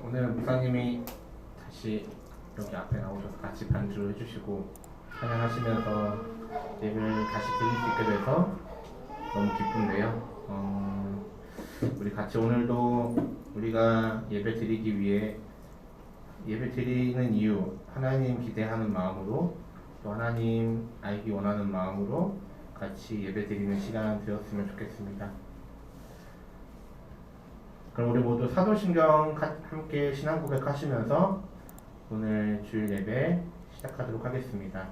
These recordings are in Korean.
오늘 목사님이 다시 여기 앞에 나오셔서 같이 반주를 해주시고 찬양하시면서 예배를 다시 드릴 수 있게 돼서 너무 기쁜데요. 우리 같이 오늘도 우리가 예배 드리기 위해 예배 드리는 이유, 하나님 기대하는 마음으로 또 하나님 알기 원하는 마음으로 같이 예배 드리는 시간 되었으면 좋겠습니다. 그럼 우리 모두 사도신경 함께 신앙 고백하시면서 오늘 주일 예배 시작하도록 하겠습니다.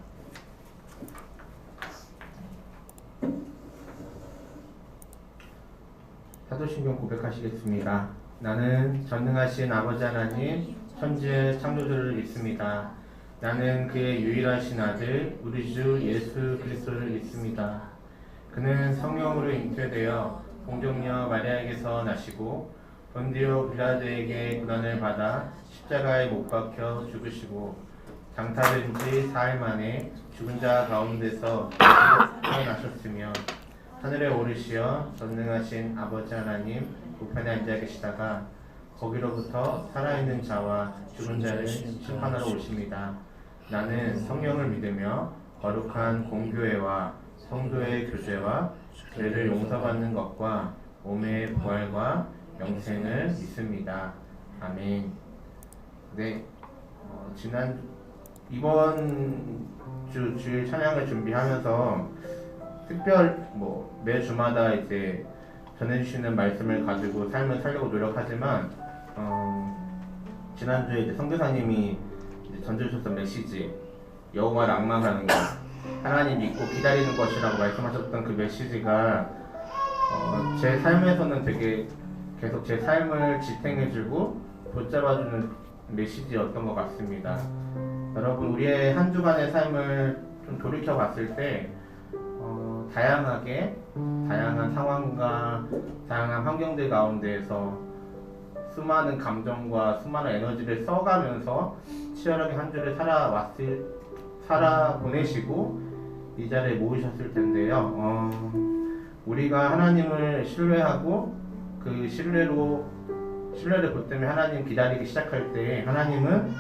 사도신경 고백하시겠습니다. 나는 전능하신 아버지 하나님 천지의 창조주를 믿습니다. 나는 그의 유일하신 아들 우리 주 예수 그리스도를 믿습니다. 그는 성령으로 잉태되어 동정녀 마리아에게서 나시고 본디오 빌라도에게 고난을 받아 십자가에 못 박혀 죽으시고 장사된 지 4일 만에 죽은 자 가운데서 태어나셨으며 하늘에 오르시어 전능하신 아버지 하나님 우편에 앉아 계시다가 거기로부터 살아있는 자와 죽은 자를 심판하러 오십니다. 나는 성령을 믿으며 거룩한 공교회와 성도의 교제와 죄를 용서받는 것과 몸의 부활과 영생을 믿습니다. 아멘. 네, 이번 주 주일 찬양을 준비하면서 특별 매 주마다 이제 전해주시는 말씀을 가지고 삶을 살려고 노력하지만 지난주에 이제 선교사님이 이제 던져주셨던 메시지 여호와 낭만하는 것, 하나님 믿고 기다리는 것이라고 말씀하셨던 그 메시지가 제 삶에서는 되게 계속 제 삶을 지탱해주고 붙잡아주는 메시지였던 것 같습니다. 여러분, 우리의 한 주간의 삶을 좀 돌이켜봤을 때 다양한 상황과 다양한 환경들 가운데에서 수많은 감정과 수많은 에너지를 써가면서 치열하게 한 주를 살아보내시고 이 자리에 모이셨을 텐데요. 우리가 하나님을 신뢰하고 그 신뢰를 붙들며 하나님 기다리기 시작할 때 하나님은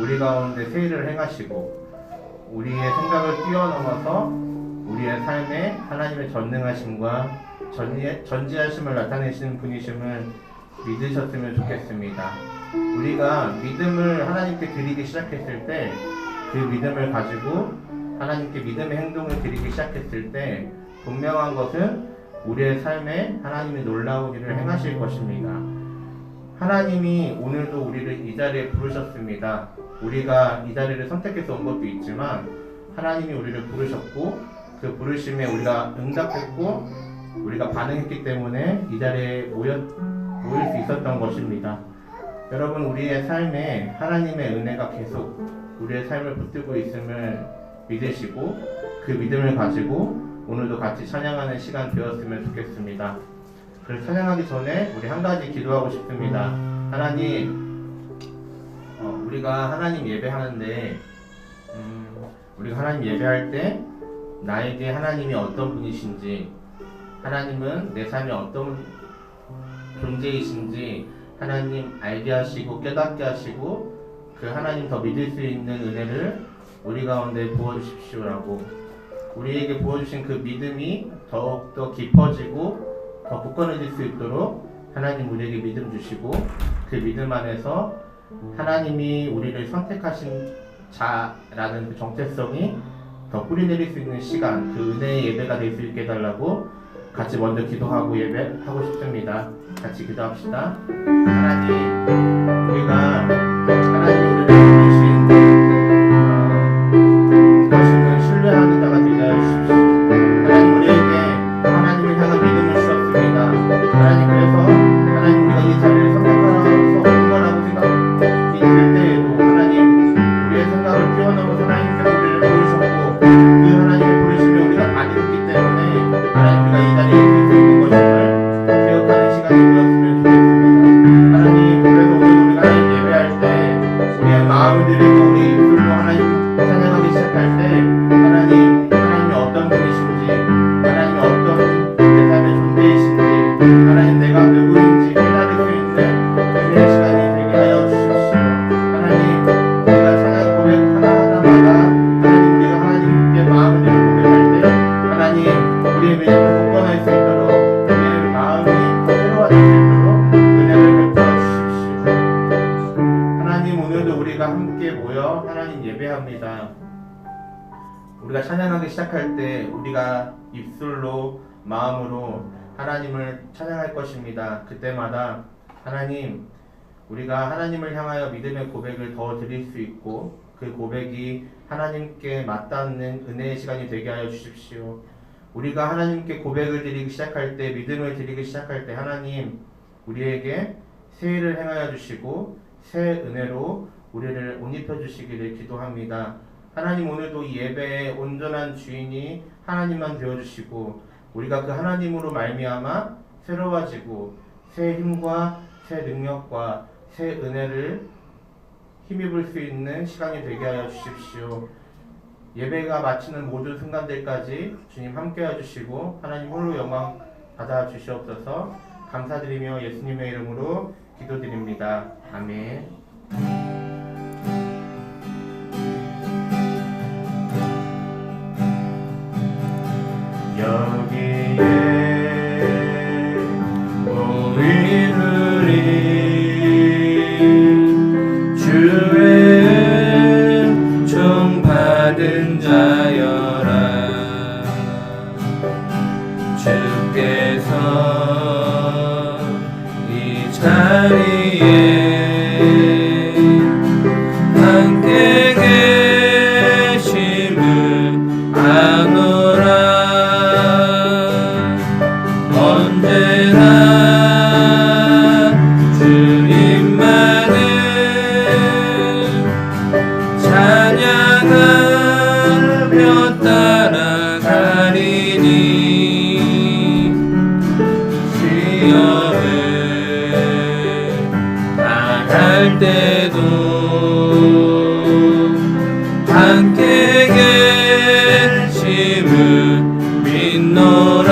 우리 가운데 새 일을 행하시고 우리의 생각을 뛰어넘어서 우리의 삶에 하나님의 전능하심과 전지하심을 나타내시는 분이심을 믿으셨으면 좋겠습니다. 우리가 믿음을 하나님께 드리기 시작했을 때 그 믿음을 가지고 하나님께 믿음의 행동을 드리기 시작했을 때 분명한 것은 우리의 삶에 하나님이 놀라운 일을 행하실 것입니다. 하나님이 오늘도 우리를 이 자리에 부르셨습니다. 우리가 이 자리를 선택해서 온 것도 있지만 하나님이 우리를 부르셨고 그 부르심에 우리가 응답했고 우리가 반응했기 때문에 이 자리에 모일 수 있었던 것입니다. 여러분, 우리의 삶에 하나님의 은혜가 계속 우리의 삶을 붙들고 있음을 믿으시고 그 믿음을 가지고 오늘도 같이 찬양하는 시간 되었으면 좋겠습니다. 그래서 찬양하기 전에 우리 한 가지 기도하고 싶습니다. 하나님, 우리가 하나님 예배하는데 우리가 하나님 예배할 때 나에게 하나님이 어떤 분이신지, 하나님은 내 삶에 어떤 존재이신지 하나님 알게 하시고 깨닫게 하시고 그 하나님 더 믿을 수 있는 은혜를 우리 가운데 부어주십시오라고, 우리에게 부어주신 그 믿음이 더욱더 깊어지고 더 굳건해질 수 있도록 하나님 우리에게 믿음 주시고 그 믿음 안에서 하나님이 우리를 선택하신 자라는 그 정체성이 더 뿌리내릴 수 있는 시간, 그 은혜의 예배가 될 수 있게 해달라고 같이 먼저 기도하고 예배하고 싶습니다. 같이 기도합시다. 하나님, 우리가 하나님이 우리를 부르신 것임을 신뢰하는 자가 되게 하십시오. 하나님, 우리에게 하나님을 향한 믿음을 주셨습니다. 하나님, 그래서 하나님 우리가 이 자리를 선택하라서 온 거라고 생각이 들 때에도 하나님 우리의 생각을 뛰어넘어서 하나님께서 우리를 부르셨고 그 하나님의 부르심에 우리가 반응했기 때문에 하나님 우리가 이 자리에 있을 수 있는 것임을 기억하는 시간이 되었으면 좋겠습니다. 예배합니다. 우리가 찬양하기 시작할 때 우리가 입술로 마음으로 하나님을 찬양할 것입니다. 그때마다 하나님, 우리가 하나님을 향하여 믿음의 고백을 더 드릴 수 있고 그 고백이 하나님께 맞닿는 은혜의 시간이 되게 하여 주십시오. 우리가 하나님께 고백을 드리기 시작할 때, 믿음을 드리기 시작할 때 하나님 우리에게 새 일을 행하여 주시고 새 은혜로 우리를 옷 입혀 주시기를 기도합니다. 하나님, 오늘도 이 예배의 온전한 주인이 하나님만 되어 주시고 우리가 그 하나님으로 말미암아 새로워지고 새 힘과 새 능력과 새 은혜를 힘입을 수 있는 시간이 되게 하여 주십시오. 예배가 마치는 모든 순간들까지 주님 함께해 주시고 하나님 홀로 영광 받아 주시옵소서. 감사드리며 예수님의 이름으로 기도드립니다. 아멘. 여기에 모인 우리 주의 종 받은 자여라. 주께서 이 자리에 함께 계심을 아노라. 언제나 주님만을 찬양하며 따라가리니 시험을 당할 때도 함께 계심을 믿노라.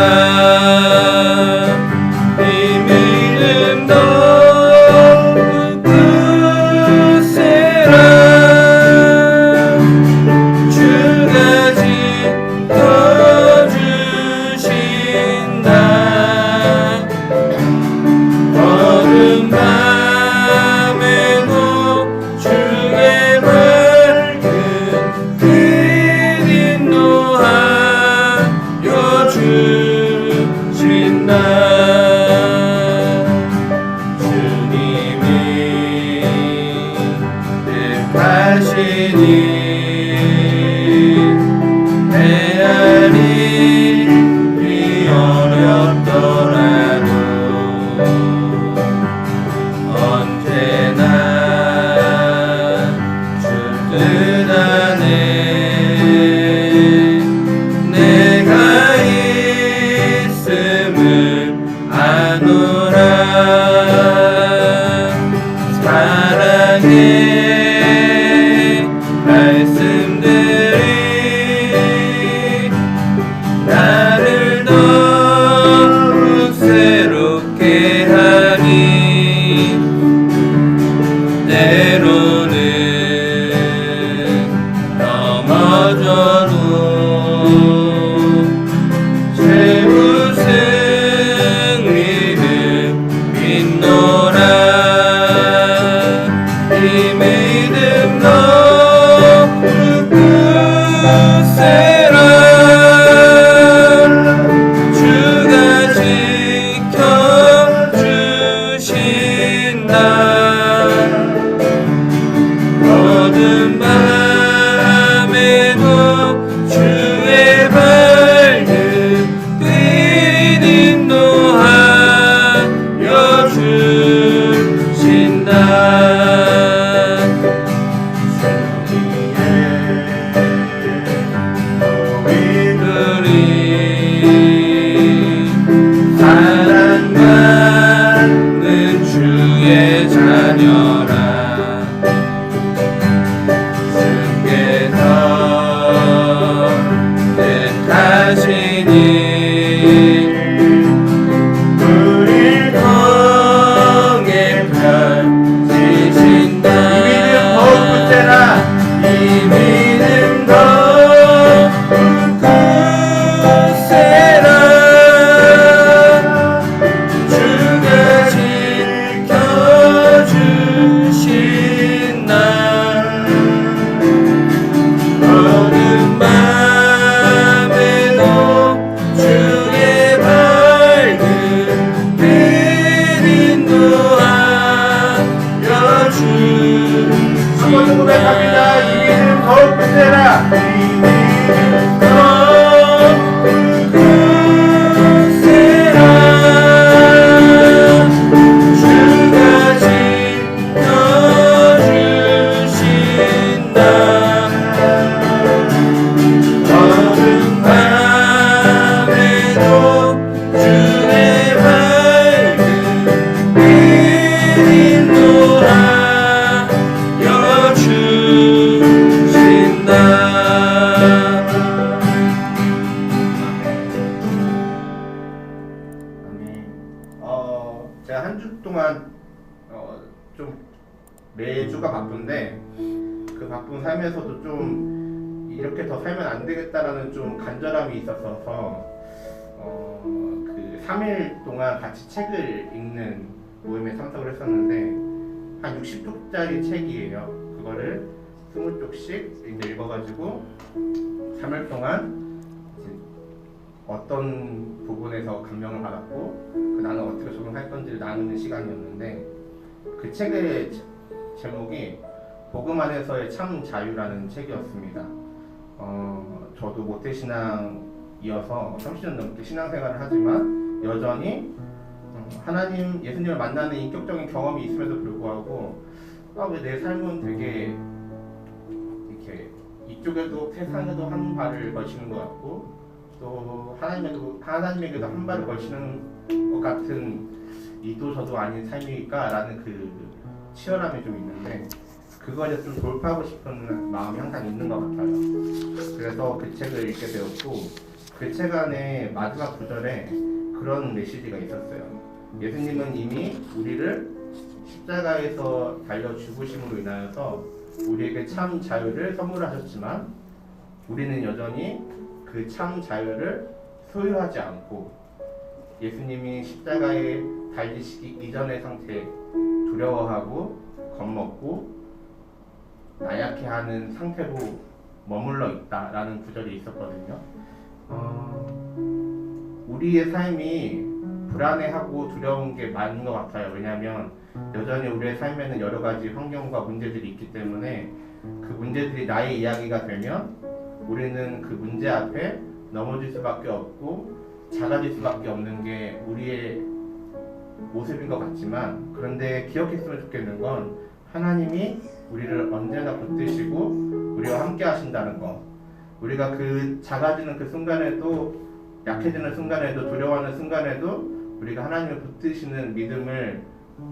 고백합니다. 이 믿음 더욱 굳세라. 제가 한 주 동안 좀 매주가 바쁜데 그 바쁜 삶에서도 좀 이렇게 더 살면 안 되겠다라는 좀 간절함이 있었어서 그 3일 동안 같이 책을 읽는 모임에 참석을 했었는데 한 60쪽짜리 책이에요. 그거를 20쪽씩 이제 읽어가지고 3일 동안 어떤 부분에서 감명을 받았고 나는 어떻게 적용할 건지를 나누는 시간이었는데 그 책의 제목이 복음 안에서의 참 자유라는 책이었습니다. 저도 모태신앙이어서 30년 넘게 신앙생활을 하지만 여전히 하나님, 예수님을 만나는 인격적인 경험이 있음에도 불구하고 왜 내 삶은 되게 이렇게 이쪽에도 세상에도 한 발을 걸치는 것 같고 또 하나님에게도 한 발을 걸치는 것 같은 이도 저도 아닌 삶일까라는 그 치열함이 좀 있는데 그거에 좀 돌파하고 싶은 마음이 항상 있는 것 같아요. 그래서 그 책을 읽게 되었고 그 책 안에 마지막 구절에 그런 메시지가 있었어요. 예수님은 이미 우리를 십자가에서 달려 죽으심으로 인하여서 우리에게 참 자유를 선물하셨지만 우리는 여전히 그 참 자유를 소유하지 않고 예수님이 십자가에 달리시기 이전의 상태에 두려워하고 겁먹고 나약해하는 상태로 머물러 있다라는 구절이 있었거든요. 우리의 삶이 불안해하고 두려운 게 맞는 것 같아요. 왜냐하면 여전히 우리의 삶에는 여러 가지 환경과 문제들이 있기 때문에 그 문제들이 나의 이야기가 되면 우리는 그 문제 앞에 넘어질 수밖에 없고 작아질 수밖에 없는 게 우리의 모습인 것 같지만 그런데 기억했으면 좋겠는 건 하나님이 우리를 언제나 붙드시고 우리와 함께 하신다는 거. 우리가 그 작아지는 그 순간에도 약해지는 순간에도 두려워하는 순간에도 우리가 하나님을 붙드시는 믿음을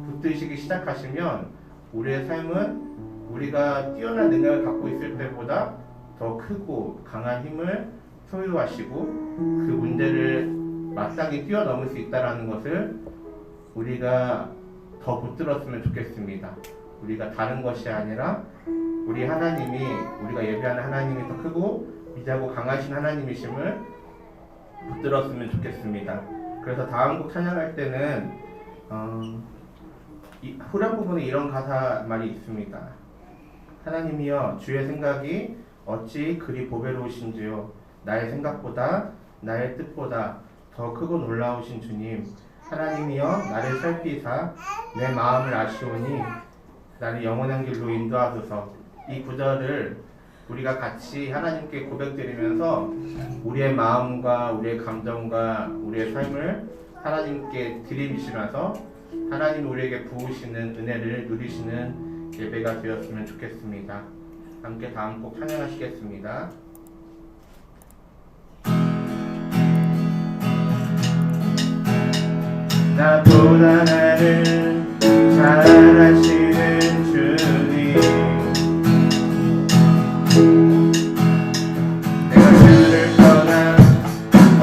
붙드시기 시작하시면 우리의 삶은 우리가 뛰어난 능력을 갖고 있을 때보다 더 크고 강한 힘을 소유하시고 그 문제를 마땅히 뛰어넘을 수 있다는 것을 우리가 더 붙들었으면 좋겠습니다. 우리가 다른 것이 아니라 우리 하나님이 우리가 예배하는 하나님이 더 크고 위대하고 강하신 하나님이심을 붙들었으면 좋겠습니다. 그래서 다음 곡 찬양할 때는 후렴 부분에 이런 가사 말이 있습니다. 하나님이여 주의 생각이 어찌 그리 보배로우신지요. 나의 생각보다 나의 뜻보다 더 크고 놀라우신 주님. 하나님이여 나를 살피사 내 마음을 아시오니 나를 영원한 길로 인도하소서. 이 구절을 우리가 같이 하나님께 고백드리면서 우리의 마음과 우리의 감정과 우리의 삶을 하나님께 들이미시면서 하나님 우리에게 부으시는 은혜를 누리시는 예배가 되었으면 좋겠습니다. 함께 다음 곡 찬양하시겠습니다. 나보다 나를 잘 아시는 주님, 내가 주를 떠나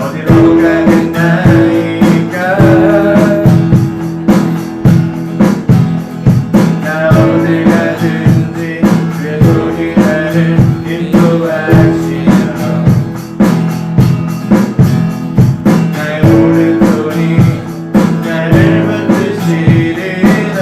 어디로 가겠나이까. 나 어딜 가든지 주의 손이 나를 인도하시며 나의 오른손이 나를 붙드시리라.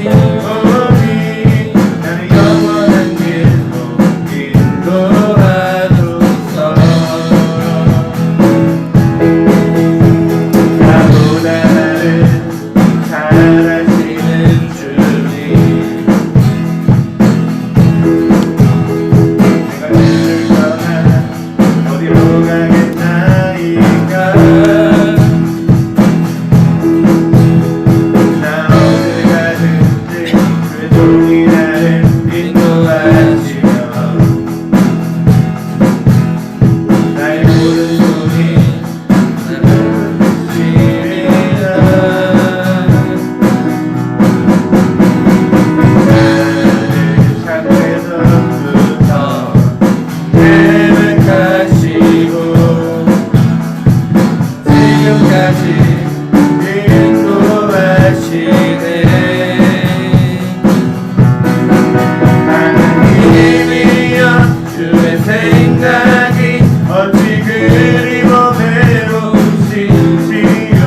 오니 나를 영원한 길로 인도하소서. 나보다 나를 잘하시는 주님, 내가 너를 떠나 어디로 가겠나이까. 나 어딜 가든지 그의 종이 나를 인도하시며 나의 모든 손이 나를 지리라. 나를 창세전부터 계획하시고 지금까지 인도하시네. 하나님이여 주의 생각이 어찌 그리 외로우신지요.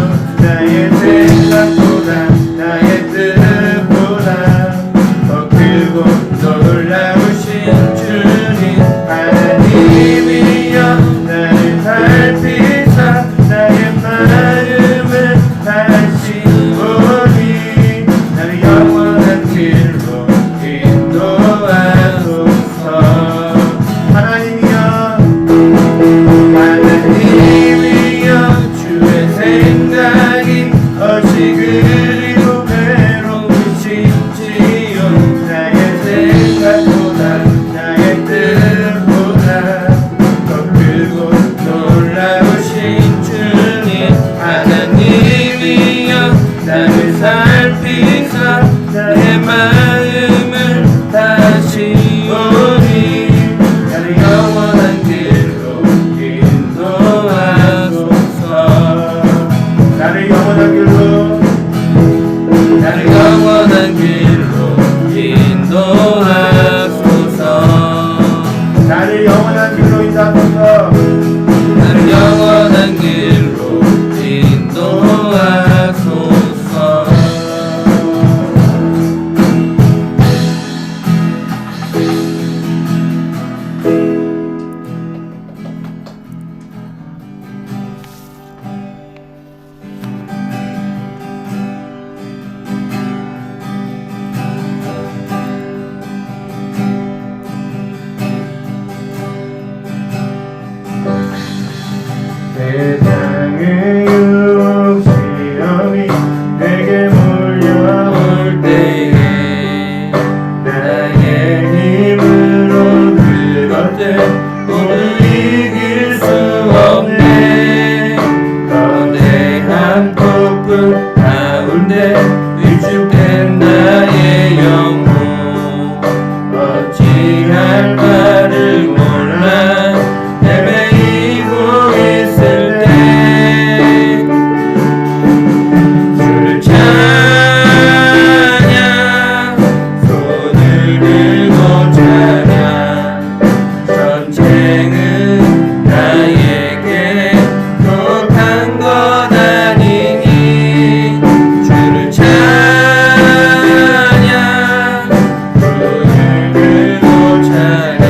나의 생각보다 나의 뜻보다 더 크고 놀라우신 주님, 하나님이여 나를 살피사 나의 마음을 다시 오니 나를 영원한 길로 인도하소서. 하나님이여 하나님이여 주의 생각이 어찌 그리도 외로우신지요. 나의 생각보다 나의 뜻보다 더 크고 놀라우신 주님, 하나님이여 나를 살피사 나의 마음을 다시 오니 나를 영원한 길로 인도하소서. 나를 영원한 길로 나를 영원한 길로 인도하소서. 나를 영원한 길로 인도하소서. 나를 영원한 길로 인도하소서. 세상의 유혹 시험이 내게 몰려올 때에 나의 힘으로 그것들 모두 이길 수 없네. 거대한 폭풍 가운데 위축된 나의 영혼, 어찌할 바를 몰라 헤매이고 있을 때 주를 찬양, 손을 들고 찬양. 전쟁은 나에게 속한 것 아니니 주를 찬양, 손을 들고 찬양.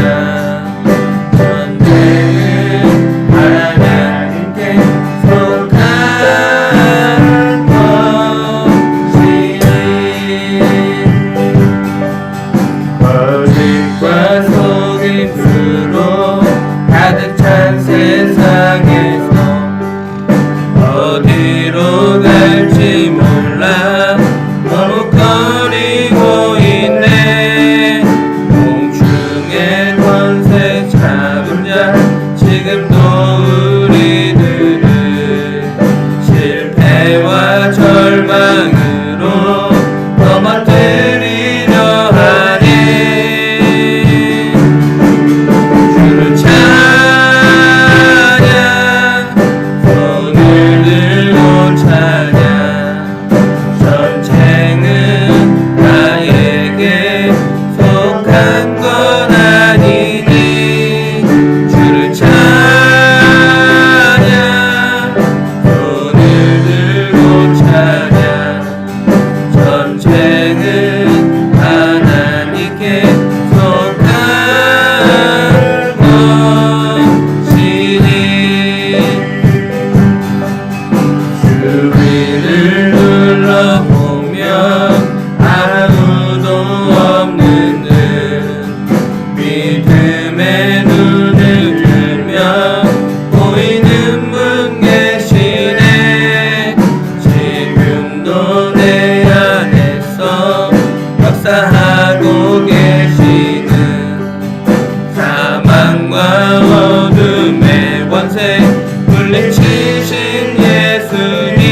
전쟁은 하나님께 속한 것이니 거짓과 속임수로 가득 찬 세상에서 어디로 갈지 몰라 머뭇거리고 있네. 공중의 권세 잡은 자 지금도 우리들을 실패와 절망으로 넘어뜨리려 하네. 주를 찬양, 손을 들고 찬양. 전쟁은 역사하고 계시는 사망과 어둠의 권세 물리치신 예수님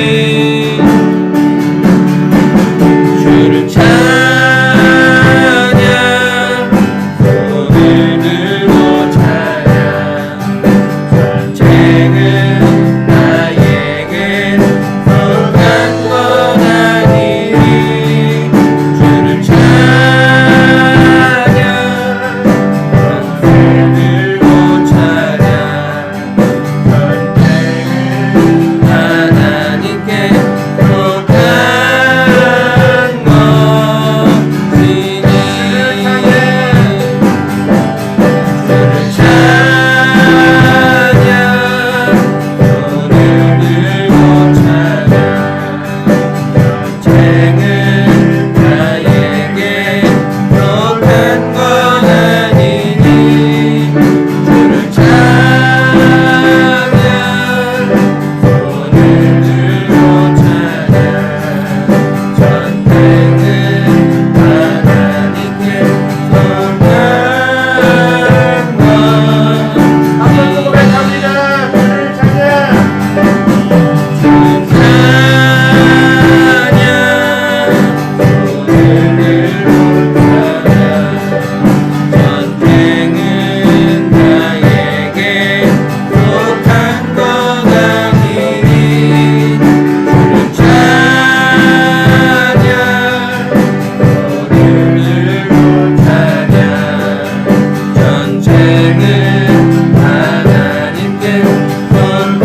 주를 찬양 손을 들고 찬양 전쟁은 나에겐 속한 것 아니니 주를 찬양 손을 들고 찬양 전쟁은 하나님께 속한 것이니 주를 찬양 손을 들고 찬양 전쟁은 나에게 속한 것 아니니 주를 찬양 손을 들고 찬양 전쟁은 하나님께 속한 한번 고백합니다. 주를 찬양. 주는 찬양 손을 들고 찬양 전쟁은 나에게 속한 것 아니니 주를 찬양 손을 들고 찬양 전쟁은 하나님께 속한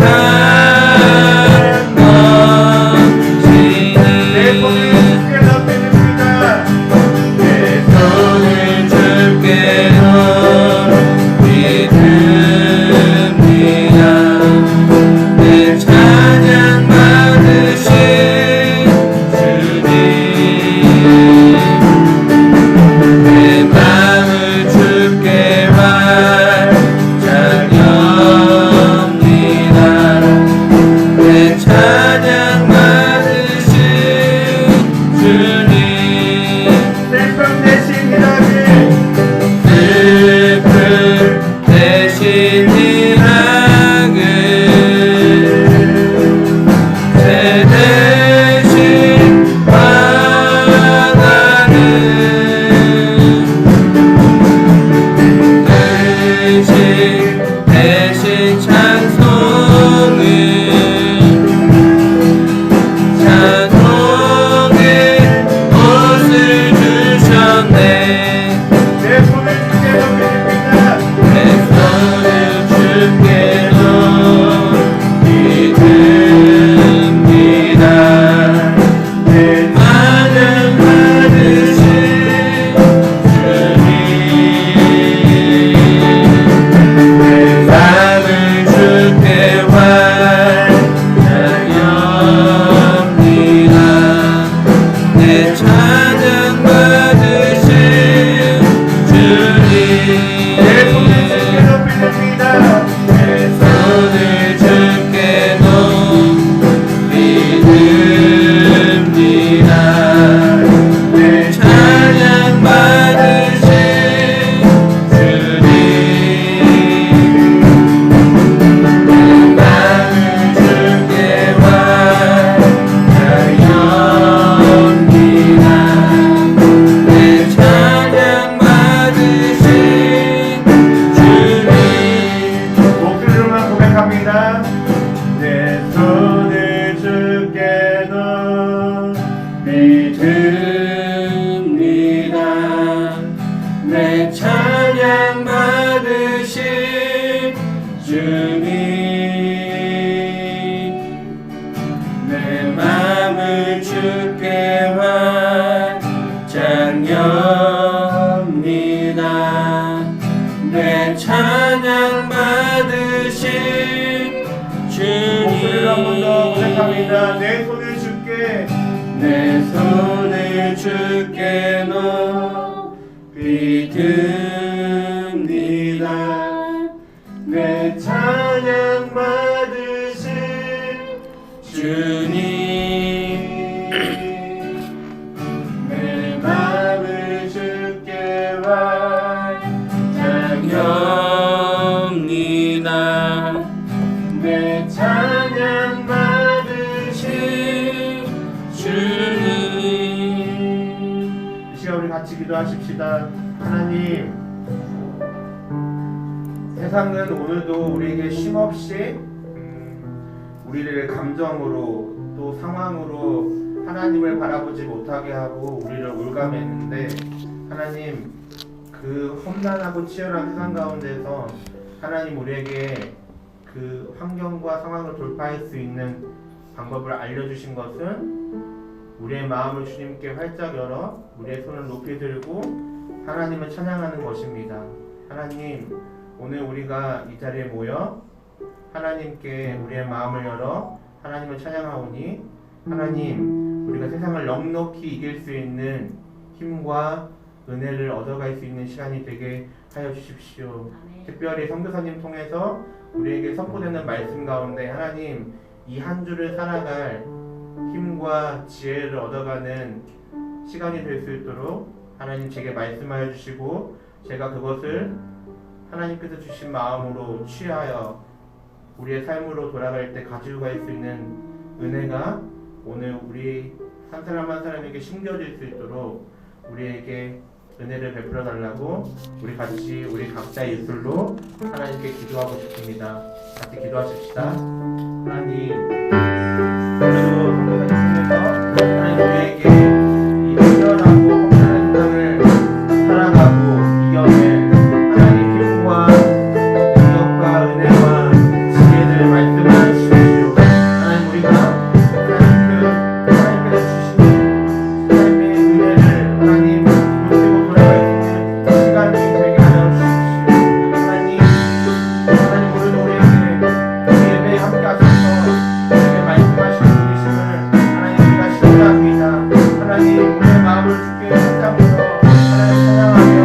내 손을 것이니 주께 덮여줍니다. 내 손을 주께 믿습니다. 내 찬양 받으신 주님 내 마음을 주께 완전합니다. 내 찬양 받으신 주님 슬픔 대신 희락을 슬픔 대신 희락을 죄 대신 화나는 대신 찬송을 찬송의 옷을 주셨네 내 손을 주께 덮여줍니다. 내 손을 주께 믿습니다. 내 찬양 받으신 주님 내 삶을 주께 완전합니다. 내 찬양 받으신 주님 내 손을 주께 덮여줍니다. 내 손을 주께 믿습니다. 내 찬양 받으신 주님 내 마음을 주께 완전합니다. 내 찬양 받으신 주님 목소리로만 고백합니다. 내 손을 주께 믿습니다. 내 찬양 받으신 주님 내 마음을 주께 완전합니다. 내 찬양 받으신 목소리로 한 번 더 고백합니다. 내 손을 주께 내 손을 주께 믿습니다. 내 찬양 받으신 주님 내 마음을 주십시오. 우리 같이 기도하십시다. 하나님, 세상은 오늘도 우리에게 쉼없이 우리를 감정으로 또 상황으로 하나님을 바라보지 못하게 하고 우리를 올가매는데, 하나님, 그 험난하고 치열한 세상 가운데서 하나님 우리에게 그 환경과 상황을 돌파할 수 있는 방법을 알려주신 것은 우리의 마음을 주님께 활짝 열어 우리의 손을 높이 들고 하나님을 찬양하는 것입니다. 하나님, 오늘 우리가 이 자리에 모여 하나님께 우리의 마음을 열어 하나님을 찬양하오니, 하나님, 우리가 세상을 넉넉히 이길 수 있는 힘과 은혜를 얻어갈 수 있는 시간이 되게 하여 주십시오. 특별히 선교사님 통해서 우리에게 선포되는 말씀 가운데 하나님, 이 한 주를 살아갈 힘과 지혜를 얻어가는 시간이 될 수 있도록 하나님 제게 말씀하여 주시고, 제가 그것을 하나님께서 주신 마음으로 취하여 우리의 삶으로 돌아갈 때 가지고 갈 수 있는 은혜가 오늘 우리 한 사람 한 사람에게 심겨질 수 있도록 우리에게 은혜를 베풀어 달라고 우리 같이 우리 각자의 입술로 하나님께 기도하고 싶습니다. 같이 기도하십시다. 하나님, 오늘도 성도사님 통해서 하나님 우리에게 이 치열하고 험난한 세상을 살아가고 이겨낼 하나님 힘과 능력과 은혜와 지혜를 말씀하여 주십시오. 하나님, 우리가 하나님께서 주시는 삶의 은혜를 하나님 놓치고 돌아갈 수 있는 시간이 되게 하여 주십시오. 하나님, 오늘도 우리에게 우리 예배에 함께 하셔서 우리에게 말씀하시는 분이심을 하나님 우리가 신뢰합니다. 하나님, 우리의 마음을 주께 붙잡으러 하나님 찬양하며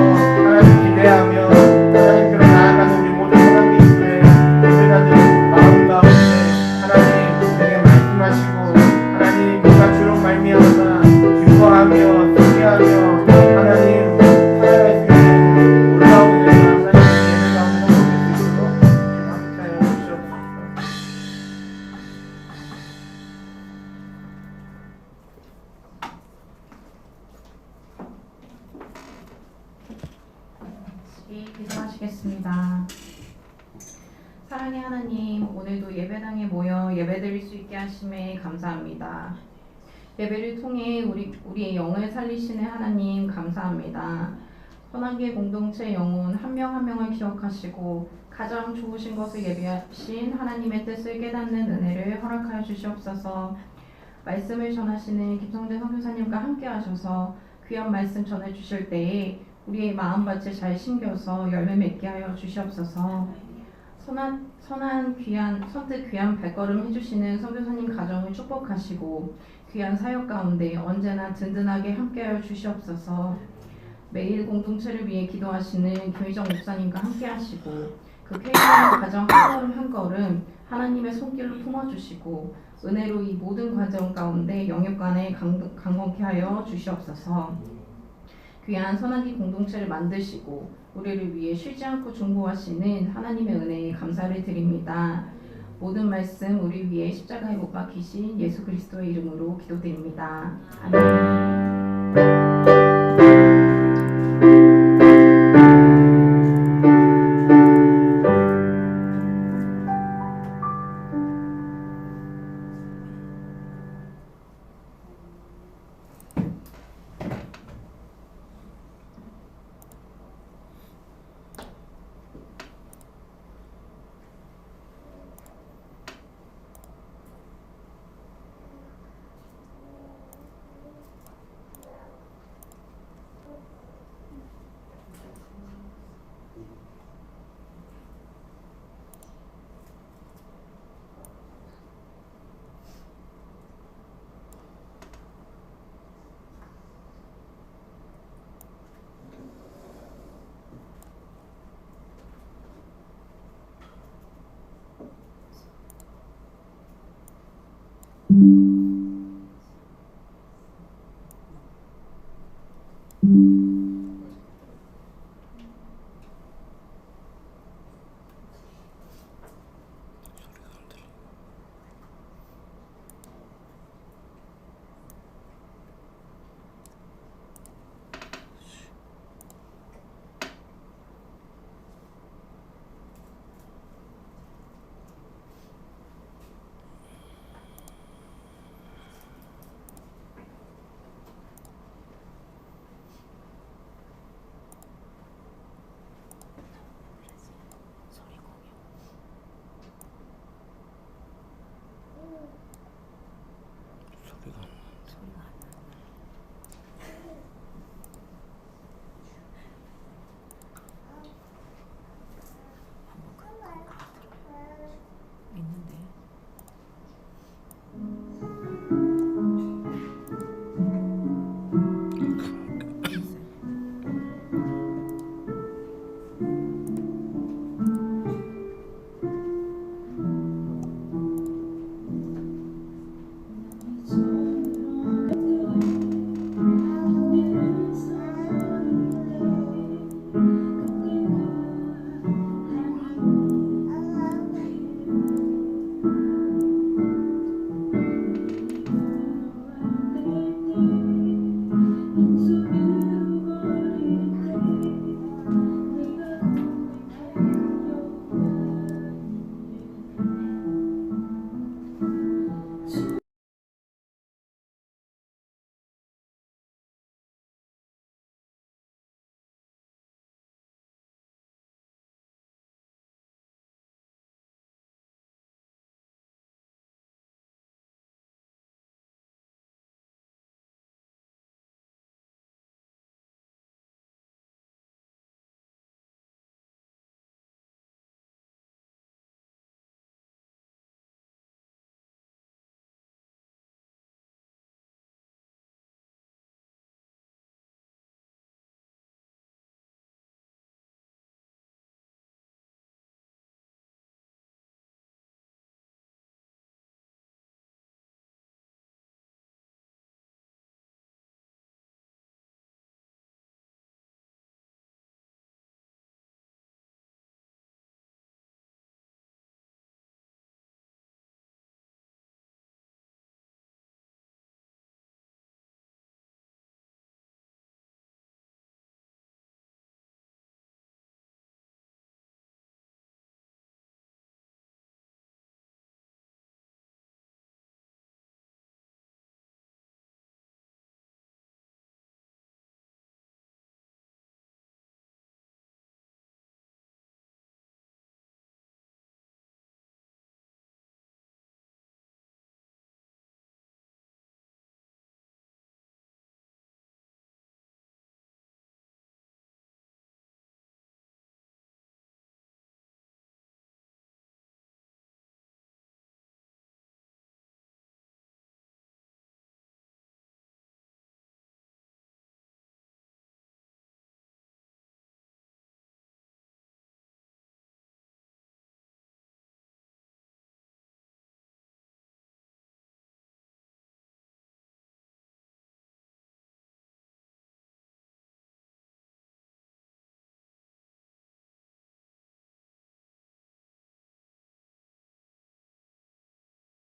하나님 기대하며 하나님께로 나아가는 우리 모든 선한기도에 예배자들 마음 가운데 하나님 우리에게 말씀하시고, 하나님 우리가 주로 말미암아 기뻐하며 승리하며 하나님 살아갈 수 있는 놀라운 은혜가 하나님 예배 가운데 넘칠 수 있도록 주님 함께하여 주시옵소서. 기도하시겠습니다. 사랑의 하나님, 오늘도 예배당에 모여 예배드릴 수 있게 하심에 감사합니다. 예배를 통해 우리의 영을 살리시는 하나님 감사합니다. 선한계 공동체 영혼 한 명 한 명을 기억하시고 가장 좋으신 것을 예비하신 하나님의 뜻을 깨닫는 은혜를 허락하여 주시옵소서. 말씀을 전하시는 김성대 선교사님과 함께 하셔서 귀한 말씀 전해주실 때에 우리의 마음밭에 잘 심겨서 열매 맺게 하여 주시옵소서. 선한 귀한 선뜻 귀한 발걸음 해주시는 선교사님 가정을 축복하시고 귀한 사역 가운데 언제나 든든하게 함께하여 주시옵소서. 매일 공동체를 위해 기도하시는 김희정 목사님과 함께하시고 그 쾌유한 가정 한 걸음 한 걸음 하나님의 손길로 품어주시고 은혜로 이 모든 과정 가운데 영육간에 강건케 하여 주시옵소서. 귀한 선한기 공동체를 만드시고 우리를 위해 쉬지 않고 중보하시는 하나님의 은혜에 감사를 드립니다. 모든 말씀 우리 위해 십자가에 못 박히신 예수 그리스도의 이름으로 기도드립니다. 아멘.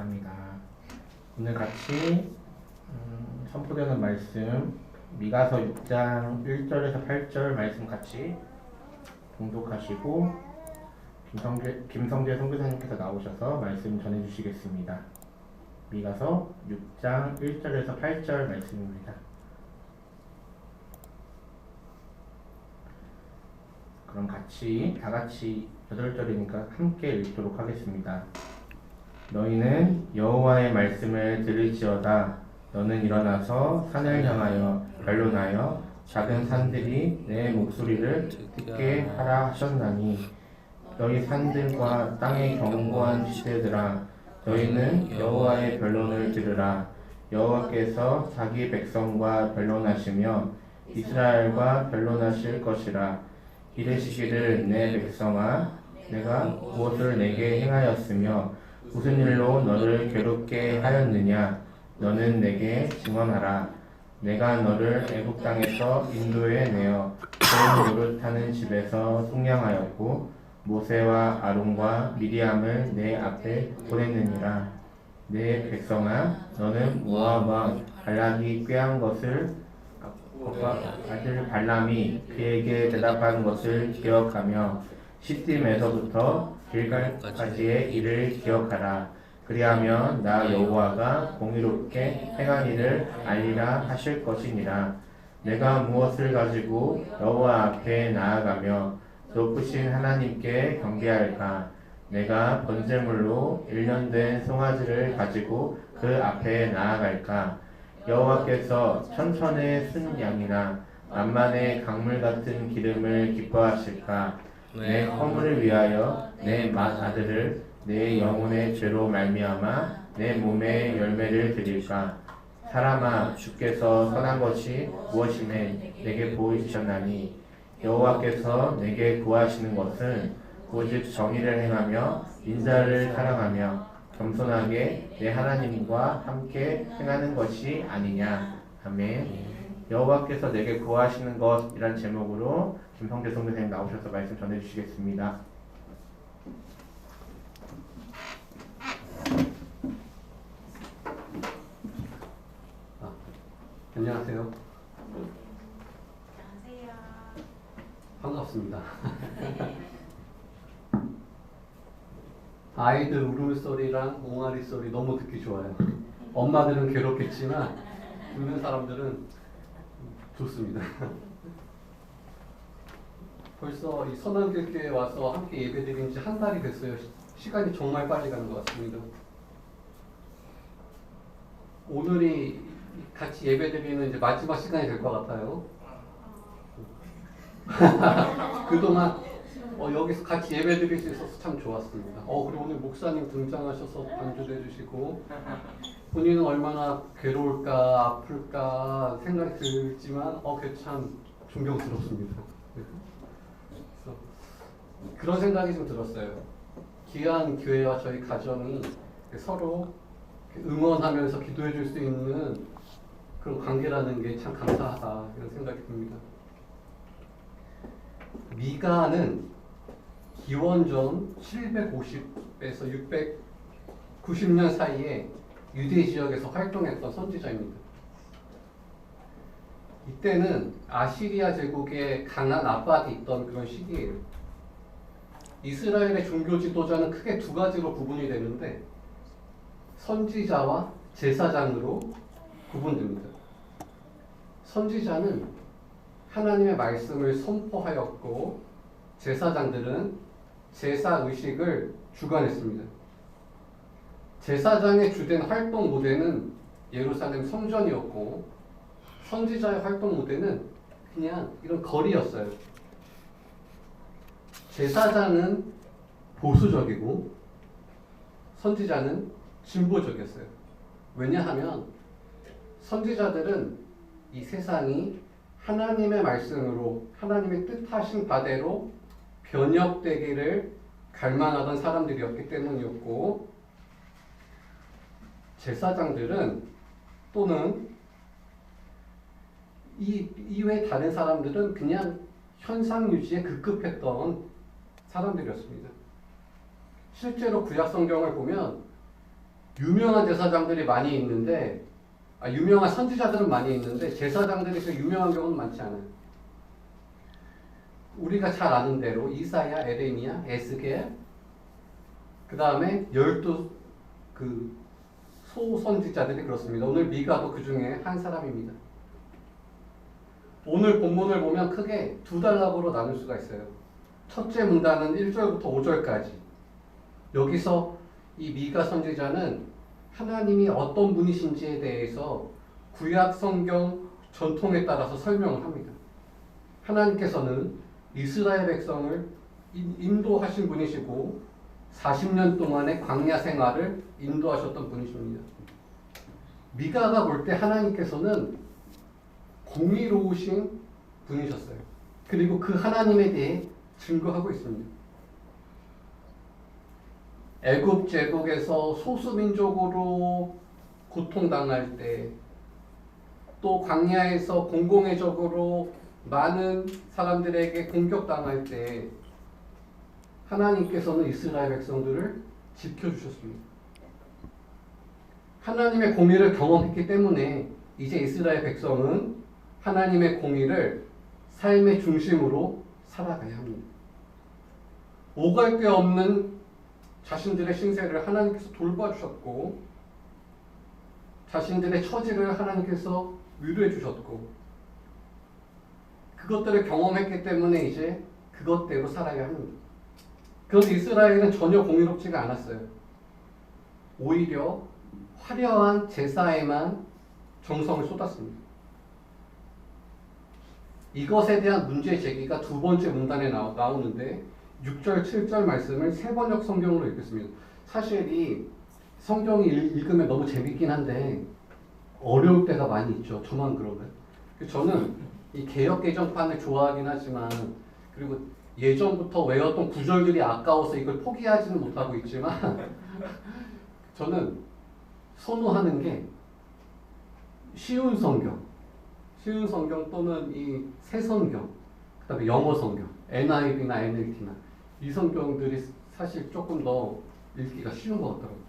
감사합니다. 오늘 같이 선포되는 말씀 미가서 6장 1절에서 8절 말씀 같이 봉독하시고 김성재 선교사님께서 나오셔서 말씀 전해주시겠습니다. 미가서 6장 1절에서 8절 말씀입니다. 그럼 다 같이 8절이니까 함께 읽도록 하겠습니다. 너희는 여호와의 말씀을 들을지어다. 너는 일어나서 산을 향하여 변론하여 작은 산들이 내 목소리를 듣게 하라 하셨나니 너희 산들과 땅의 견고한 지대들아 너희는 여호와의 변론을 들으라. 여호와께서 자기 백성과 변론하시며 이스라엘과 변론하실 것이라. 이르시기를 내 백성아 내가 무엇을 내게 행하였으며 무슨 일로 너를 괴롭게 하였느냐. 너는 내게 증언하라. 내가 너를 애굽 땅에서 인도해 내어 좋은 노릇하는 집에서 속량하였고 모세와 아론과 미리암을 내 앞에 보냈느니라. 내 백성아 너는 모압 왕 발락이 꾀한 것을 아들 발람이 그에게 대답한 것을 기억하며 시딤에서부터 길갈까지의 일을 기억하라. 그리하면 나 여호와가 공의롭게 행한 일을 알리라 하실 것이니라. 내가 무엇을 가지고 여호와 앞에 나아가며 높으신 하나님께 경배할까. 내가 번제물로 1년 된 송아지를 가지고 그 앞에 나아갈까. 여호와께서 천천의 순양이나 만만의 강물 같은 기름을 기뻐하실까. 내 허물을 위하여 내 맏아들을 내 영혼의 죄로 말미암아 내 몸에 열매를 드릴까. 사람아 주께서 선한 것이 무엇이매 내게 보이셨나니 여호와께서 내게 구하시는 것은 오직 정의를 행하며 인자를 사랑하며 겸손하게 내 하나님과 함께 행하는 것이 아니냐. 아멘. 여호와께서 내게 구하시는 것이란 제목으로 김성재 선교사님 나오셔서 말씀 전해주시겠습니다. 안녕하세요. 안녕하세요. 반갑습니다. 아이들 울음소리랑 옹알이 소리 너무 듣기 좋아요. 엄마들은 괴롭겠지만 듣는 사람들은 좋습니다. 벌써 이 선한교회에 와서 함께 예배드린 지 한 달이 됐어요. 시간이 정말 빨리 가는 것 같습니다. 오늘이 같이 예배드리는 이제 마지막 시간이 될 것 같아요. 그동안 여기서 같이 예배드릴 수 있어서 참 좋았습니다. 그리고 오늘 목사님 등장하셔서 반주도 해주시고 본인은 얼마나 괴로울까 아플까 생각이 들지만 그게 참 존경스럽습니다. 그래서 그런 생각이 좀 들었어요. 귀한 교회와 저희 가정이 서로 응원하면서 기도해 줄 수 있는 그런 관계라는 게 참 감사하다 이런 생각이 듭니다. 미가는 기원전 750에서 690년 사이에 유대 지역에서 활동했던 선지자입니다. 이때는 아시리아 제국의 강한 압박이 있던 그런 시기예요. 이스라엘의 종교 지도자는 크게 두 가지로 구분이 되는데 선지자와 제사장으로 구분됩니다. 선지자는 하나님의 말씀을 선포하였고 제사장들은 제사 의식을 주관했습니다. 제사장의 주된 활동 무대는 예루살렘 성전이었고 선지자의 활동 무대는 그냥 이런 거리였어요. 제사장은 보수적이고 선지자는 진보적이었어요. 왜냐하면 선지자들은 이 세상이 하나님의 말씀으로 하나님의 뜻하신 바대로 변혁되기를 갈망하던 사람들이었기 때문이었고 제사장들은 또는 이 이외의 다른 사람들은 그냥 현상 유지에 급급했던 사람들이었습니다. 실제로 구약 성경을 보면 유명한 제사장들이 많이 있는데, 유명한 선지자들은 많이 있는데 제사장들이 그 유명한 경우는 많지 않아요. 우리가 잘 아는 대로 이사야, 에레미야, 에스겔, 그 다음에 12 그 소선지자들이 그렇습니다. 오늘 미가도 그 중에 한 사람입니다. 오늘 본문을 보면 크게 두 단락으로 나눌 수가 있어요. 첫째 문단은 1절부터 5절까지. 여기서 이 미가 선지자는 하나님이 어떤 분이신지에 대해서 구약 성경 전통에 따라서 설명을 합니다. 하나님께서는 이스라엘 백성을 인도하신 분이시고 40년 동안의 광야 생활을 인도하셨던 분이십니다. 미가가 볼 때 하나님께서는 공의로우신 분이셨어요. 그리고 그 하나님에 대해 증거하고 있습니다. 애굽 제국에서 소수민족으로 고통당할 때, 또 광야에서 공공의적으로 많은 사람들에게 공격당할 때 하나님께서는 이스라엘 백성들을 지켜주셨습니다. 하나님의 공의를 경험했기 때문에 이제 이스라엘 백성은 하나님의 공의를 삶의 중심으로 살아가야 합니다. 오갈 데 없는 자신들의 신세를 하나님께서 돌봐주셨고, 자신들의 처지를 하나님께서 위로해 주셨고, 그것들을 경험했기 때문에 이제 그것대로 살아야 합니다. 그런데 이스라엘은 전혀 공의롭지가 않았어요. 오히려 화려한 제사에만 정성을 쏟았습니다. 이것에 대한 문제 제기가 두 번째 문단에 나오는데 6절, 7절 말씀을 세번역 성경으로 읽겠습니다. 사실 이 성경이 읽으면 너무 재밌긴 한데 어려울 때가 많이 있죠. 저만 그러면. 저는 이 개역 개정판을 좋아하긴 하지만, 그리고 예전부터 외웠던 구절들이 아까워서 이걸 포기하지는 못하고 있지만 저는 선호하는 게 쉬운 성경 또는 이 새 성경, 그 다음에 영어 성경, NIV나 NLT나 이 성경들이 사실 조금 더 읽기가 쉬운 것 같더라고요.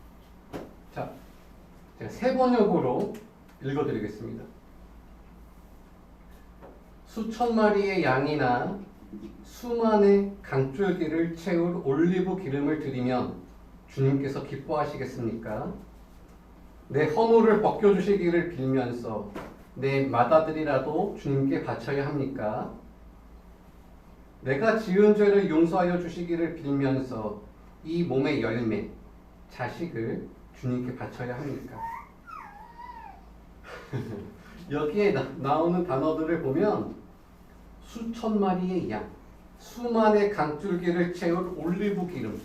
자, 제가 세 번역으로 읽어드리겠습니다. 수천 마리의 양이나 수만의 강줄기를 채울 올리브 기름을 드리면 주님께서 기뻐하시겠습니까? 내 허물을 벗겨주시기를 빌면서 내 맏아들이라도 주님께 바쳐야 합니까? 내가 지은 죄를 용서하여 주시기를 빌면서 이 몸의 열매, 자식을 주님께 바쳐야 합니까? 여기에 나오는 단어들을 보면 수천 마리의 양, 수만의 강줄기를 채울 올리브 기름,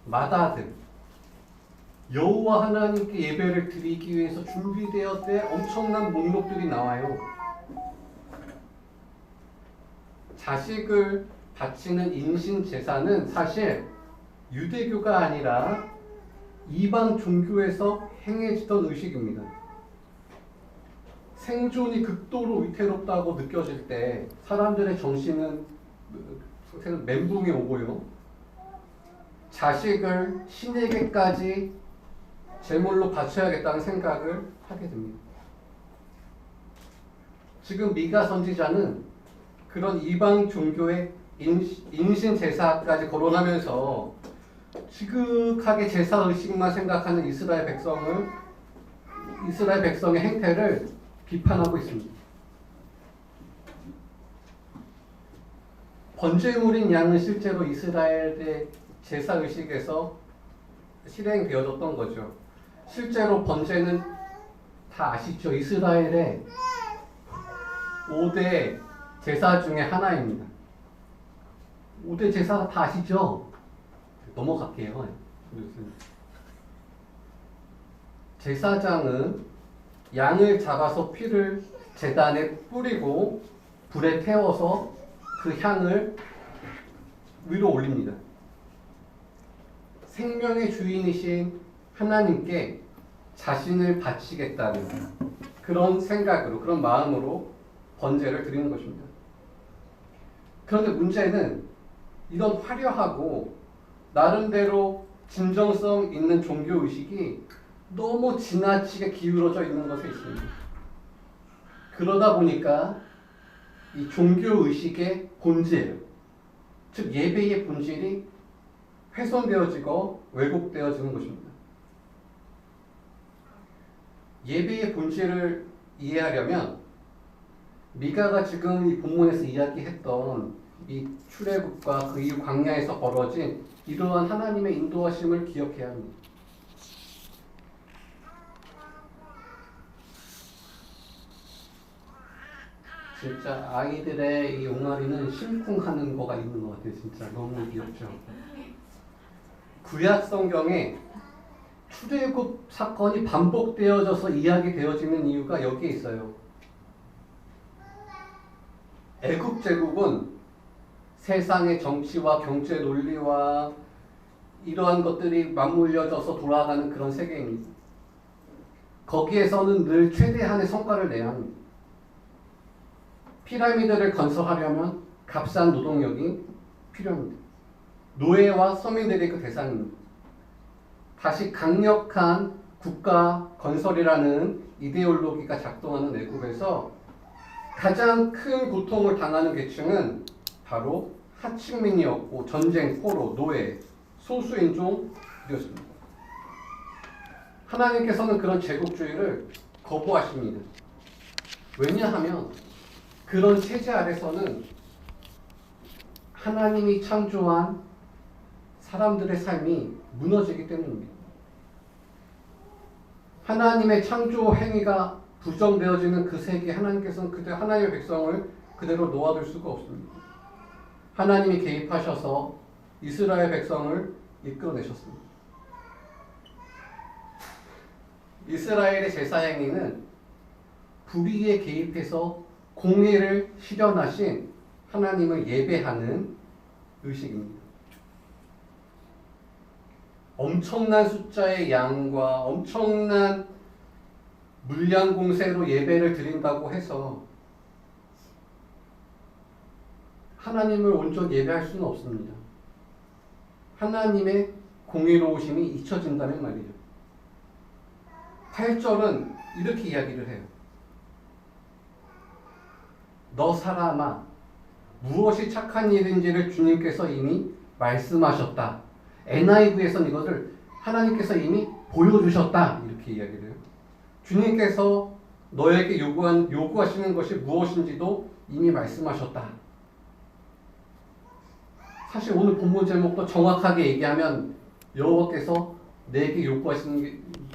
맏아들, 여호와 하나님께 예배를 드리기 위해서 준비되었대 엄청난 목록들이 나와요. 자식을 바치는 인신 제사는 사실 유대교가 아니라 이방 종교에서 행해지던 의식입니다. 생존이 극도로 위태롭다고 느껴질 때 사람들의 정신은 멘붕이 오고요. 자식을 신에게까지 제물로 바쳐야겠다는 생각을 하게 됩니다. 지금 미가 선지자는 그런 이방 종교의 인신 제사까지 거론하면서 지극하게 제사 의식만 생각하는 이스라엘 백성의 행태를 비판하고 있습니다. 번제물인 양은 실제로 이스라엘의 제사 의식에서 실행되어졌던 거죠. 실제로 번제는 다 아시죠? 이스라엘의 5대 제사 중에 하나입니다. 5대 제사가 다 아시죠? 넘어갈게요. 제사장은 양을 잡아서 피를 제단에 뿌리고 불에 태워서 그 향을 위로 올립니다. 생명의 주인이신 하나님께 자신을 바치겠다는 그런 생각으로, 그런 마음으로 번제를 드리는 것입니다. 그런데 문제는 이런 화려하고 나름대로 진정성 있는 종교의식이 너무 지나치게 기울어져 있는 것에 있습니다. 그러다 보니까 이 종교 의식의 본질, 즉 예배의 본질이 훼손되어지고 왜곡되어지는 것입니다. 예배의 본질을 이해하려면 미가가 지금 이 본문에서 이야기했던 이 출애굽과 그 이후 광야에서 벌어진 이러한 하나님의 인도하심을 기억해야 합니다. 진짜 아이들의 이 옹알이는 심쿵하는 거가 있는 것 같아요. 진짜 너무 귀엽죠. 구약 성경에 출애굽 사건이 반복되어져서 이야기되어지는 이유가 여기에 있어요. 애굽 제국은 세상의 정치와 경제 논리와 이러한 것들이 맞물려져서 돌아가는 그런 세계입니다. 거기에서는 늘 최대한의 성과를 내야 합니다. 피라미드를 건설하려면 값싼 노동력이 필요합니다. 노예와 서민들이 그 대상입니다. 다시 강력한 국가 건설이라는 이데올로기가 작동하는 애굽에서 가장 큰 고통을 당하는 계층은 바로 하층민이었고 전쟁, 포로, 노예, 소수인종이었습니다. 하나님께서는 그런 제국주의를 거부하십니다. 왜냐하면 그런 체제 아래서는 하나님이 창조한 사람들의 삶이 무너지기 때문입니다. 하나님의 창조 행위가 부정되어지는 그 세계에 하나님께서는 그대로 하나님의 백성을 그대로 놓아둘 수가 없습니다. 하나님이 개입하셔서 이스라엘 백성을 이끌어내셨습니다. 이스라엘의 제사 행위는 불의에 개입해서 공의를 실현하신 하나님을 예배하는 의식입니다. 엄청난 숫자의 양과 엄청난 물량 공세로 예배를 드린다고 해서 하나님을 온전히 예배할 수는 없습니다. 하나님의 공의로우심이 잊혀진다는 말이죠. 8절은 이렇게 이야기를 해요. 너 사람아, 무엇이 착한 일인지를 주님께서 이미 말씀하셨다. NIV에서는 이것을 하나님께서 이미 보여주셨다. 이렇게 이야기를 해요. 주님께서 너에게 요구하시는 것이 무엇인지도 이미 말씀하셨다. 사실 오늘 본문 제목도 정확하게 얘기하면 여호와께서 내게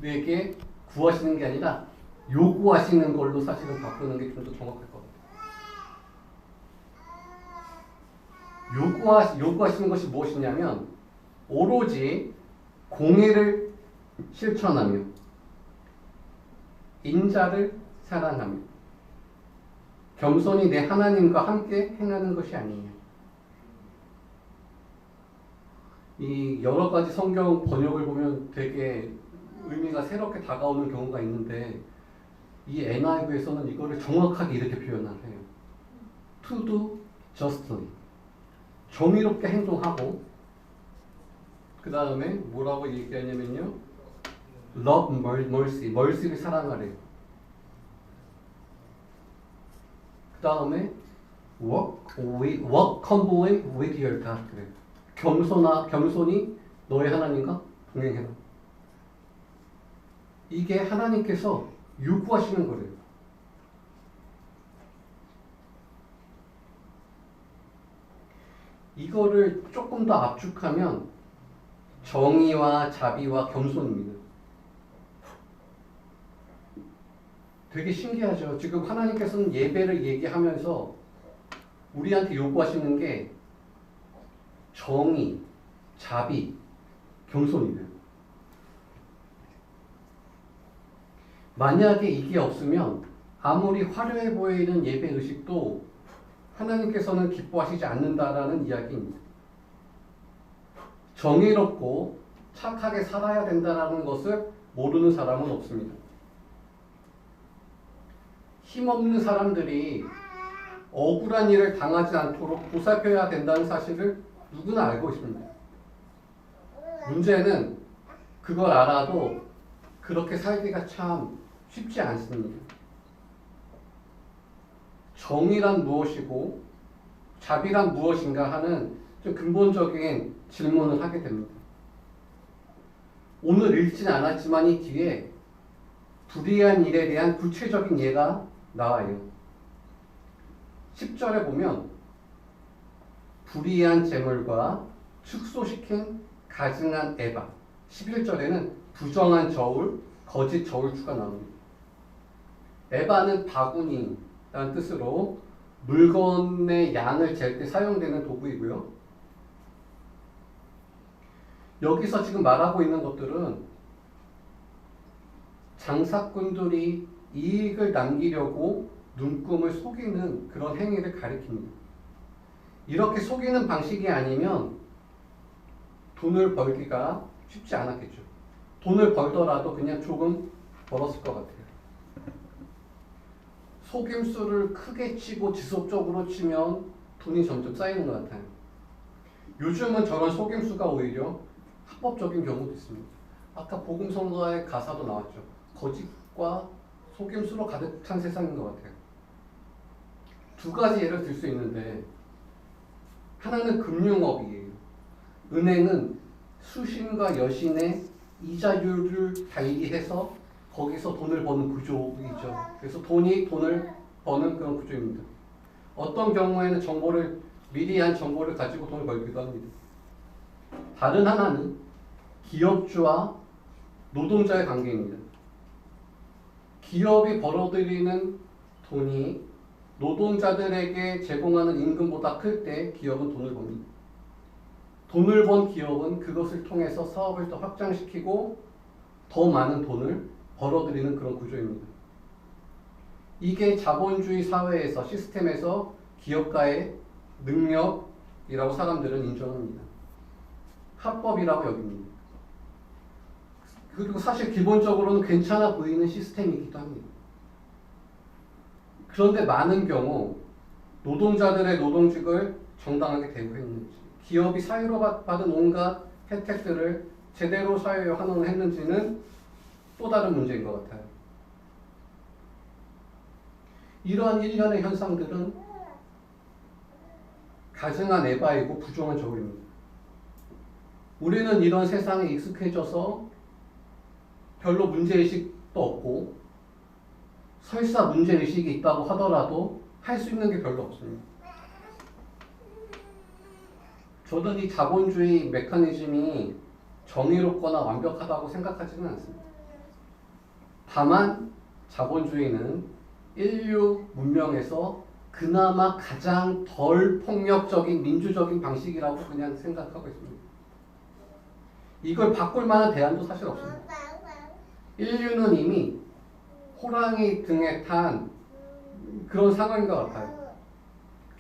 내게 구하시는 게 아니라 요구하시는 걸로 사실은 바꾸는 게 좀 더 정확할 것 같아요. 요구하시는 것이 무엇이냐면 오로지 공의를 실천하며 인자를 사랑하며 겸손히 내 하나님과 함께 행하는 것이 아니에요. 이 여러 가지 성경 번역을 보면 되게 의미가 새롭게 다가오는 경우가 있는데 이 NIV에서는 이거를 정확하게 이렇게 표현을 해요. To do justly. 정의롭게 행동하고 그 다음에 뭐라고 얘기하냐면요. Love mercy. mercy를 사랑하래요. 그 다음에 work humbly with your God. 그래요. 겸손히 너의 하나님과 동행해라. 이게 하나님께서 요구하시는 거래요. 이거를 조금 더 압축하면 정의와 자비와 겸손입니다. 되게 신기하죠. 지금 하나님께서는 예배를 얘기하면서 우리한테 요구하시는 게 정의, 자비, 겸손이래요. 만약에 이게 없으면 아무리 화려해 보이는 예배 의식도 하나님께서는 기뻐하시지 않는다라는 이야기입니다. 정의롭고 착하게 살아야 된다라는 것을 모르는 사람은 없습니다. 힘없는 사람들이 억울한 일을 당하지 않도록 보살펴야 된다는 사실을 누구나 알고 있습니다. 문제는 그걸 알아도 그렇게 살기가 참 쉽지 않습니다. 정의란 무엇이고 자비란 무엇인가 하는 좀 근본적인 질문을 하게 됩니다. 오늘 읽진 않았지만 이 뒤에 불의한 일에 대한 구체적인 예가 나와요. 10절에 보면 불의한 재물과 축소시킨 가증한 에바, 11절에는 부정한 저울, 거짓 저울추가 나옵니다. 에바는 바구니라는 뜻으로 물건의 양을 잴 때 사용되는 도구이고요. 여기서 지금 말하고 있는 것들은 장사꾼들이 이익을 남기려고 눈금을 속이는 그런 행위를 가리킵니다. 이렇게 속이는 방식이 아니면 돈을 벌기가 쉽지 않았겠죠. 돈을 벌더라도 그냥 조금 벌었을 것 같아요. 속임수를 크게 치고 지속적으로 치면 돈이 점점 쌓이는 것 같아요. 요즘은 저런 속임수가 오히려 합법적인 경우도 있습니다. 아까 복음성가의 가사도 나왔죠. 거짓과 속임수로 가득 찬 세상인 것 같아요. 두 가지 예를 들 수 있는데, 하나는 금융업이에요. 은행은 수신과 여신의 이자율을 달리해서 거기서 돈을 버는 구조이죠. 그래서 돈을 버는 그런 구조입니다. 어떤 경우에는 미리 한 정보를 가지고 돈을 벌기도 합니다. 다른 하나는 기업주와 노동자의 관계입니다. 기업이 벌어들이는 돈이 노동자들에게 제공하는 임금보다 클 때 기업은 돈을 법니다. 돈을 번 기업은 그것을 통해서 사업을 더 확장시키고 더 많은 돈을 벌어들이는 그런 구조입니다. 이게 자본주의 사회에서 시스템에서 기업가의 능력이라고 사람들은 인정합니다. 합법이라고 여깁니다. 그리고 사실 기본적으로는 괜찮아 보이는 시스템이기도 합니다. 그런데 많은 경우 노동자들의 노동직을 정당하게 대우했는지, 기업이 사유로 받은 온갖 혜택들을 제대로 사유에 환원했는지는 또 다른 문제인 것 같아요. 이러한 일련의 현상들은 가증한 에바이고 부정한 저울입니다. 우리는 이런 세상에 익숙해져서 별로 문제의식도 없고, 설사 문제의식이 있다고 하더라도 할 수 있는 게 별로 없습니다. 저는 이 자본주의 메커니즘이 정의롭거나 완벽하다고 생각하지는 않습니다. 다만 자본주의는 인류 문명에서 그나마 가장 덜 폭력적인 민주적인 방식이라고 그냥 생각하고 있습니다. 이걸 바꿀 만한 대안도 사실 없습니다. 인류는 이미 호랑이 등에 탄 그런 상황인 것 같아요.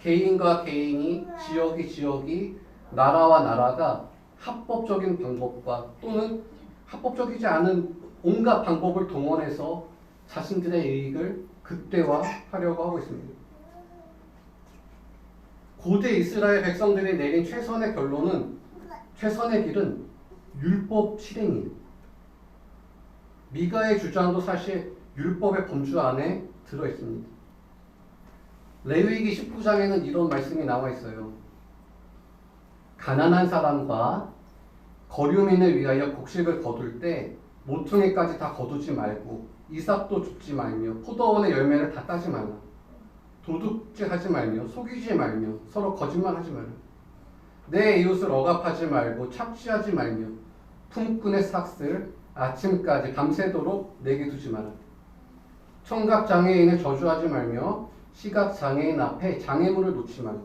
개인과 개인이, 지역이, 나라와 나라가 합법적인 방법과 또는 합법적이지 않은 온갖 방법을 동원해서 자신들의 이익을 극대화하려고 하고 있습니다. 고대 이스라엘 백성들이 내린 최선의 길은 율법 실행이에요. 미가의 주장도 사실 율법의 범주 안에 들어있습니다. 레위기 19장에는 이런 말씀이 나와 있어요. 가난한 사람과 거류민을 위하여 곡식을 거둘 때 모퉁이까지 다 거두지 말고 이삭도 줍지 말며 포도원의 열매를 다 따지 말라. 도둑질하지 말며 속이지 말며 서로 거짓말하지 말라. 내 이웃을 억압하지 말고 착취하지 말며 품꾼의 삭슬 아침까지 밤새도록 내게 두지 마라. 청각장애인을 저주하지 말며 시각장애인 앞에 장애물을 놓지 말라.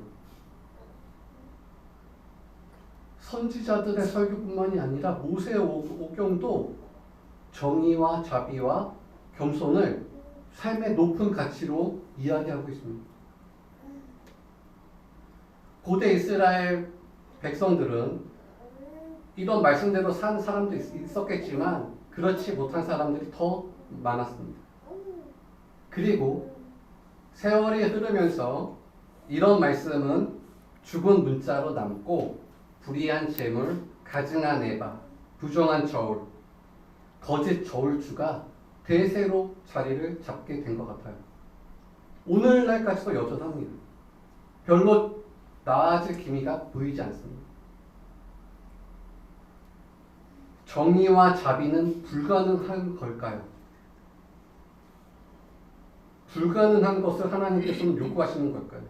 선지자들의 설교뿐만이 아니라 모세의 오경도 정의와 자비와 겸손을 삶의 높은 가치로 이야기하고 있습니다. 고대 이스라엘 백성들은 이런 말씀대로 산 사람도 있었겠지만 그렇지 못한 사람들이 더 많았습니다. 그리고 세월이 흐르면서 이런 말씀은 죽은 문자로 남고 불의한 재물, 가증한 에바, 부정한 저울, 거짓 저울주가 대세로 자리를 잡게 된 것 같아요. 오늘날까지도 여전합니다. 별로 나아질 기미가 보이지 않습니다. 정의와 자비는 불가능한 걸까요? 불가능한 것을 하나님께서는 요구하시는 걸까요?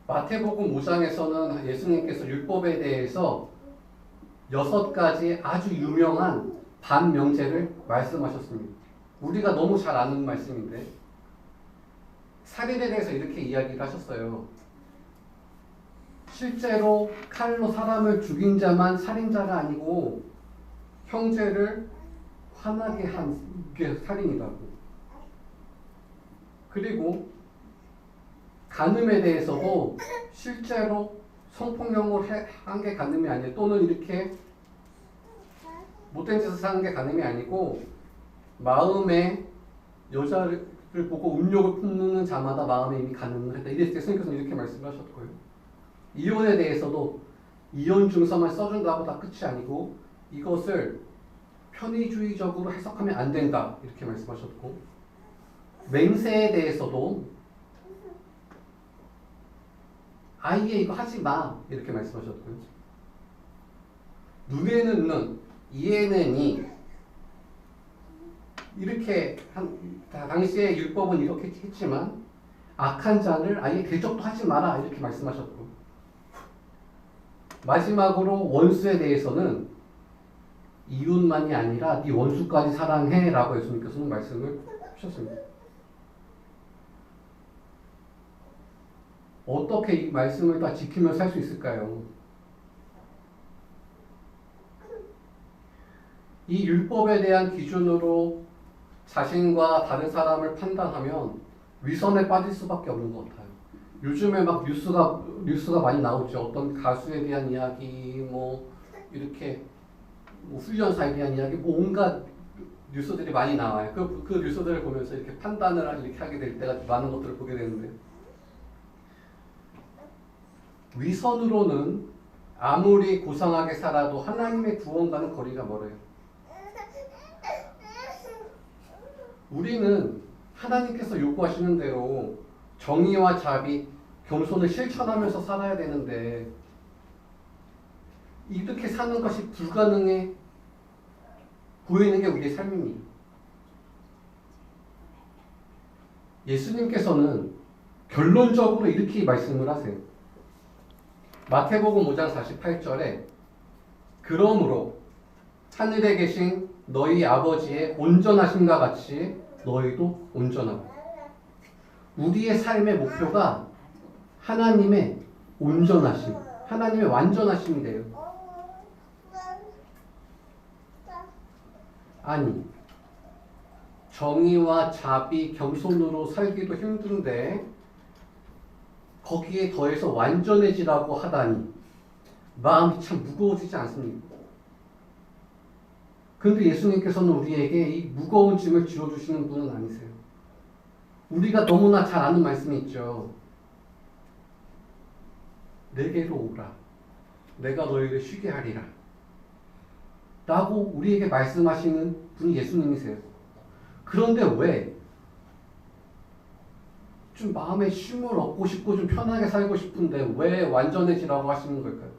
마태복음 5장에서는 예수님께서 율법에 대해서 6가지 아주 유명한 반명제를 말씀하셨습니다. 우리가 너무 잘 아는 말씀인데 살인에 대해서 이렇게 이야기를 하셨어요. 실제로 칼로 사람을 죽인 자만 살인자가 아니고 형제를 화나게 한 게 살인이라고. 그리고 간음에 대해서도 실제로 성폭력을 한 게 간음이 아니에요. 또는 이렇게 못된 짓을 하는 게 간음이 아니고 마음에 여자를 보고 음욕을 품는 자마다 마음에 이미 간음을 했다. 이랬을 때 스님께서는 이렇게 말씀하셨고요. 이혼에 대해서도 이혼 증서만 써준다고 다 끝이 아니고 이것을 편의주의적으로 해석하면 안 된다. 이렇게 말씀하셨고 맹세에 대해서도 아예 이거 하지 마. 이렇게 말씀하셨고요. 눈에는 눈, 이에는 이. 이렇게 당시에 율법은 이렇게 했지만 악한 자를 아예 대적도 하지 마라. 이렇게 말씀하셨고 마지막으로 원수에 대해서는 이웃만이 아니라 네 원수까지 사랑해 라고 예수님께서는 말씀을 하셨습니다. 어떻게 이 말씀을 다 지키며 살 수 있을까요? 이 율법에 대한 기준으로 자신과 다른 사람을 판단하면 위선에 빠질 수밖에 없는 것 같아요. 요즘에 막 뉴스가 많이 나오죠. 어떤 가수에 대한 이야기, 뭐 이렇게 뭐 훈련사에 대한 이야기, 뭐 온갖 뉴스들이 많이 나와요. 그 뉴스들을 보면서 이렇게 판단을 이렇게 하게 될 때가 많은 것들을 보게 되는데 위선으로는 아무리 고상하게 살아도 하나님의 구원과는 거리가 멀어요. 우리는 하나님께서 요구하시는 대로 정의와 자비, 겸손을 실천하면서 살아야 되는데 이렇게 사는 것이 불가능해 보이는 게 우리의 삶입니다. 예수님께서는 결론적으로 이렇게 말씀을 하세요. 마태복음 5장 48절에 그러므로 하늘에 계신 너희 아버지의 온전하심과 같이 너희도 온전하고. 우리의 삶의 목표가 하나님의 온전하심, 하나님의 완전하심이 돼요. 아니, 정의와 자비, 겸손으로 살기도 힘든데 거기에 더해서 완전해지라고 하다니 마음이 참 무거워지지 않습니까? 그런데 예수님께서는 우리에게 이 무거운 짐을 지어주시는 분은 아니세요. 우리가 너무나 잘 아는 말씀이 있죠. 내게로 오라. 내가 너희를 쉬게 하리라. 라고 우리에게 말씀하시는 분이 예수님이세요. 그런데 왜 좀 마음에 쉼을 얻고 싶고 좀 편하게 살고 싶은데 왜 완전해지라고 하시는 걸까요?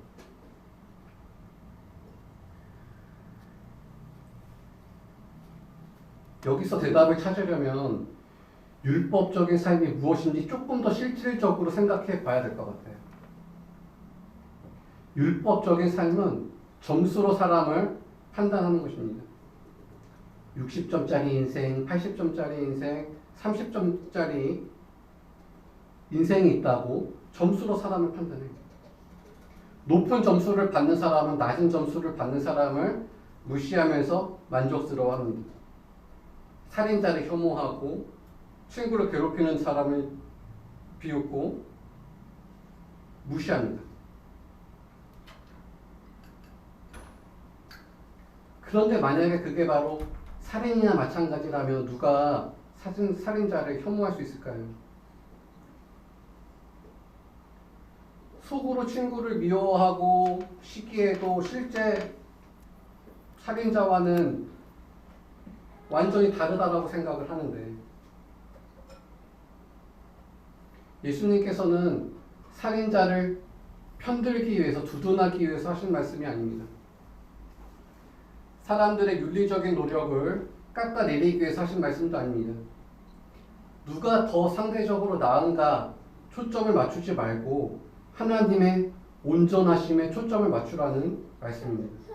여기서 대답을 찾으려면 율법적인 삶이 무엇인지 조금 더 실질적으로 생각해 봐야 될 것 같아요. 율법적인 삶은 점수로 사람을 판단하는 것입니다. 60점짜리 인생, 80점짜리 인생, 30점짜리 인생이 있다고 점수로 사람을 판단해요. 높은 점수를 받는 사람은 낮은 점수를 받는 사람을 무시하면서 만족스러워합니다. 살인자를 혐오하고 친구를 괴롭히는 사람을 비웃고 무시합니다. 그런데 만약에 그게 바로 살인이나 마찬가지라면 누가 살인자를 혐오할 수 있을까요? 속으로 친구를 미워하고 시기에도 실제 살인자와는 완전히 다르다라고 생각을 하는데, 예수님께서는 살인자를 편들기 위해서, 두둔하기 위해서 하신 말씀이 아닙니다. 사람들의 윤리적인 노력을 깎아내리기 위해서 하신 말씀도 아닙니다. 누가 더 상대적으로 나은가 초점을 맞추지 말고 하나님의 온전하심에 초점을 맞추라는 말씀입니다.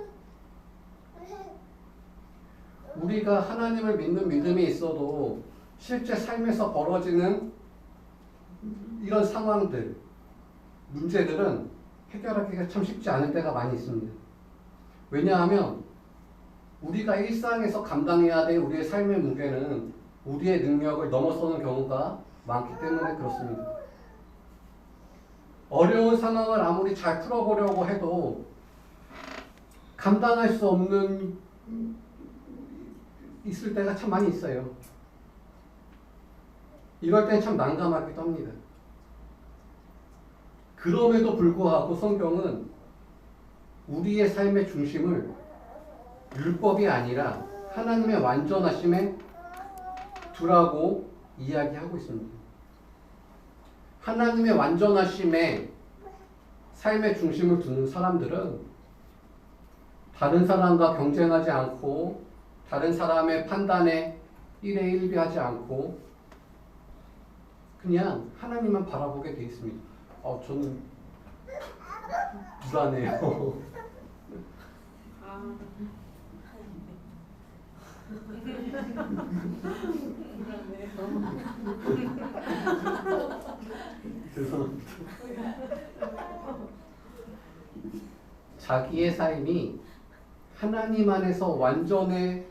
우리가 하나님을 믿는 믿음이 있어도 실제 삶에서 벌어지는 이런 상황들, 문제들은 해결하기가 참 쉽지 않을 때가 많이 있습니다. 왜냐하면 우리가 일상에서 감당해야 될 우리의 삶의 무게는 우리의 능력을 넘어서는 경우가 많기 때문에 그렇습니다. 어려운 상황을 아무리 잘 풀어보려고 해도 감당할 수 없는 있을 때가 참 많이 있어요. 이럴 땐 참 난감하기도 합니다. 그럼에도 불구하고 성경은 우리의 삶의 중심을 율법이 아니라 하나님의 완전하심에 두라고 이야기하고 있습니다. 하나님의 완전하심에 삶의 중심을 두는 사람들은 다른 사람과 경쟁하지 않고 다른 사람의 판단에 일희일비하지 않고 그냥 하나님만 바라보게 되어 있습니다. 저는 불안해요. 죄송합니다. 자기의 삶이 하나님 안에서 완전해져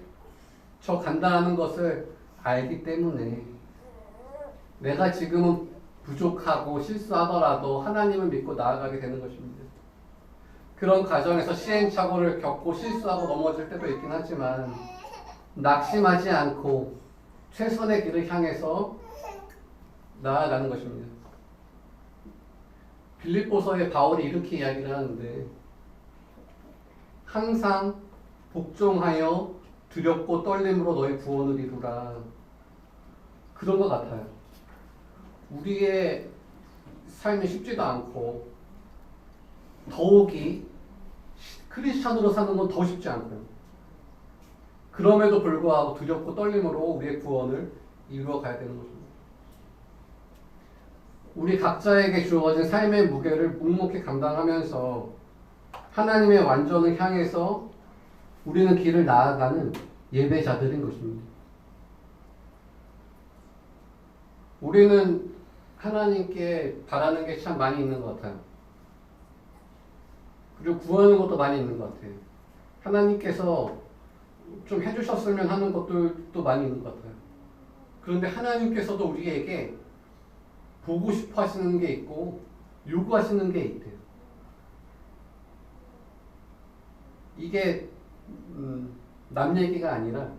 간다는 것을 알기 때문에 내가 지금은 부족하고 실수하더라도 하나님을 믿고 나아가게 되는 것입니다. 그런 과정에서 시행착오를 겪고 실수하고 넘어질 때도 있긴 하지만 낙심하지 않고 최선의 길을 향해서 나아가는 것입니다. 빌립보서에 바울이 이렇게 이야기를 하는데, 항상 복종하여 두렵고 떨림으로 너의 구원을 이루라. 그런 것 같아요. 우리의 삶이 쉽지도 않고 더욱이 크리스찬으로 사는 건 더 쉽지 않고요. 그럼에도 불구하고 두렵고 떨림으로 우리의 구원을 이루어 가야 되는 것입니다. 우리 각자에게 주어진 삶의 무게를 묵묵히 감당하면서 하나님의 완전을 향해서 우리는 길을 나아가는 예배자들인 것입니다. 우리는 하나님께 바라는 게 참 많이 있는 것 같아요. 그리고 구하는 것도 많이 있는 것 같아요. 하나님께서 좀 해주셨으면 하는 것들도 많이 있는 것 같아요. 그런데 하나님께서도 우리에게 보고 싶어 하시는 게 있고 요구하시는 게 있대요. 이게 남 얘기가 아니라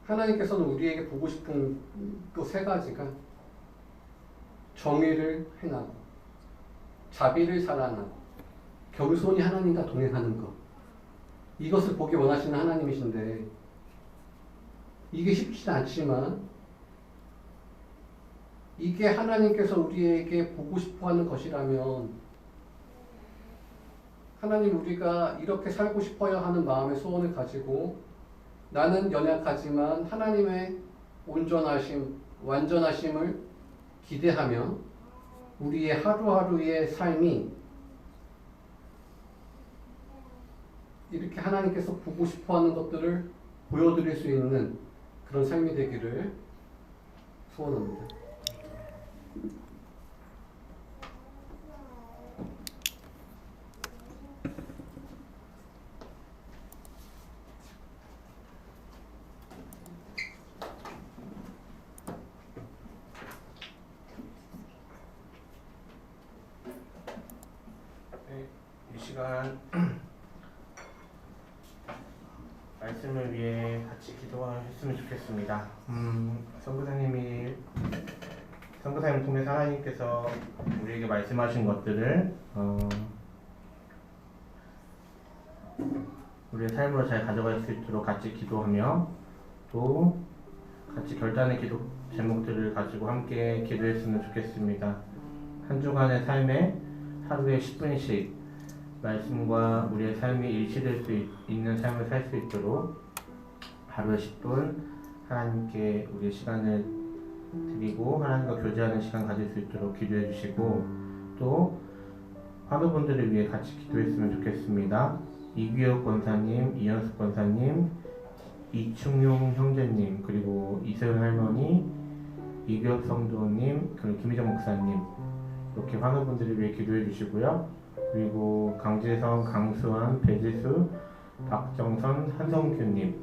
하나님께서는 우리에게 보고 싶은 그 세 가지가 정의를 행하고 자비를 사랑하고 겸손히 하나님과 동행하는 것, 이것을 보기 원하시는 하나님이신데 이게 쉽지 않지만 이게 하나님께서 우리에게 보고 싶어하는 것이라면 하나님, 우리가 이렇게 살고 싶어야 하는 마음의 소원을 가지고 나는 연약하지만 하나님의 온전하심, 완전하심을 기대하며 우리의 하루하루의 삶이 이렇게 하나님께서 보고 싶어하는 것들을 보여드릴 수 있는 그런 삶이 되기를 소원합니다. 이 시간 말씀을 선교사님이 선교사님을 통해서 하나님께서 우리에게 말씀하신 것들을 우리의 삶으로 잘 가져갈 수 있도록 같이 기도하며 또 같이 결단의 기도 제목들을 가지고 함께 기도했으면 좋겠습니다. 한 주간의 삶에 하루에 10분씩 말씀과 우리의 삶이 일치될 수 있는 삶을 살 수 있도록 하루에 10분 하나님께 우리의 시간을 드리고 하나님과 교제하는 시간 가질 수 있도록 기도해 주시고 또 환우분들을 위해 같이 기도했으면 좋겠습니다. 이규혁 권사님, 이현숙 권사님, 이충용 형제님, 그리고 이세훈 할머니, 이규혁 성도님, 그리고 김희정 목사님 이렇게 환우분들을 위해 기도해 주시고요. 그리고 강재성, 강수환, 배지수, 박정선, 한성규님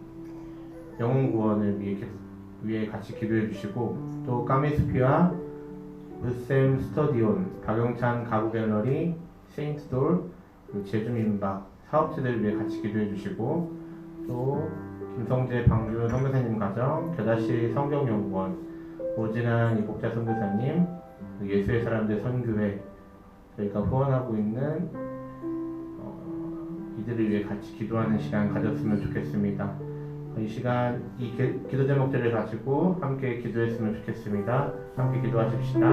영혼 구원을 위해 같이 기도해 주시고 또 까미스피와 무셈 스터디온, 박영찬 가구 갤러리, 세인트돌, 그리고 제주민박 사업체들을 위해 같이 기도해 주시고 또 김성재, 방규현 선교사님 가정, 겨자씨 성경연구원, 오진환 이복자 선교사님, 예수의 사람들 선교회 저희가 후원하고 있는 이들을 위해 같이 기도하는 시간 가졌으면 좋겠습니다. 이 시간 이 기도 제목들을 가지고 함께 기도했으면 좋겠습니다. 함께 기도하십시다.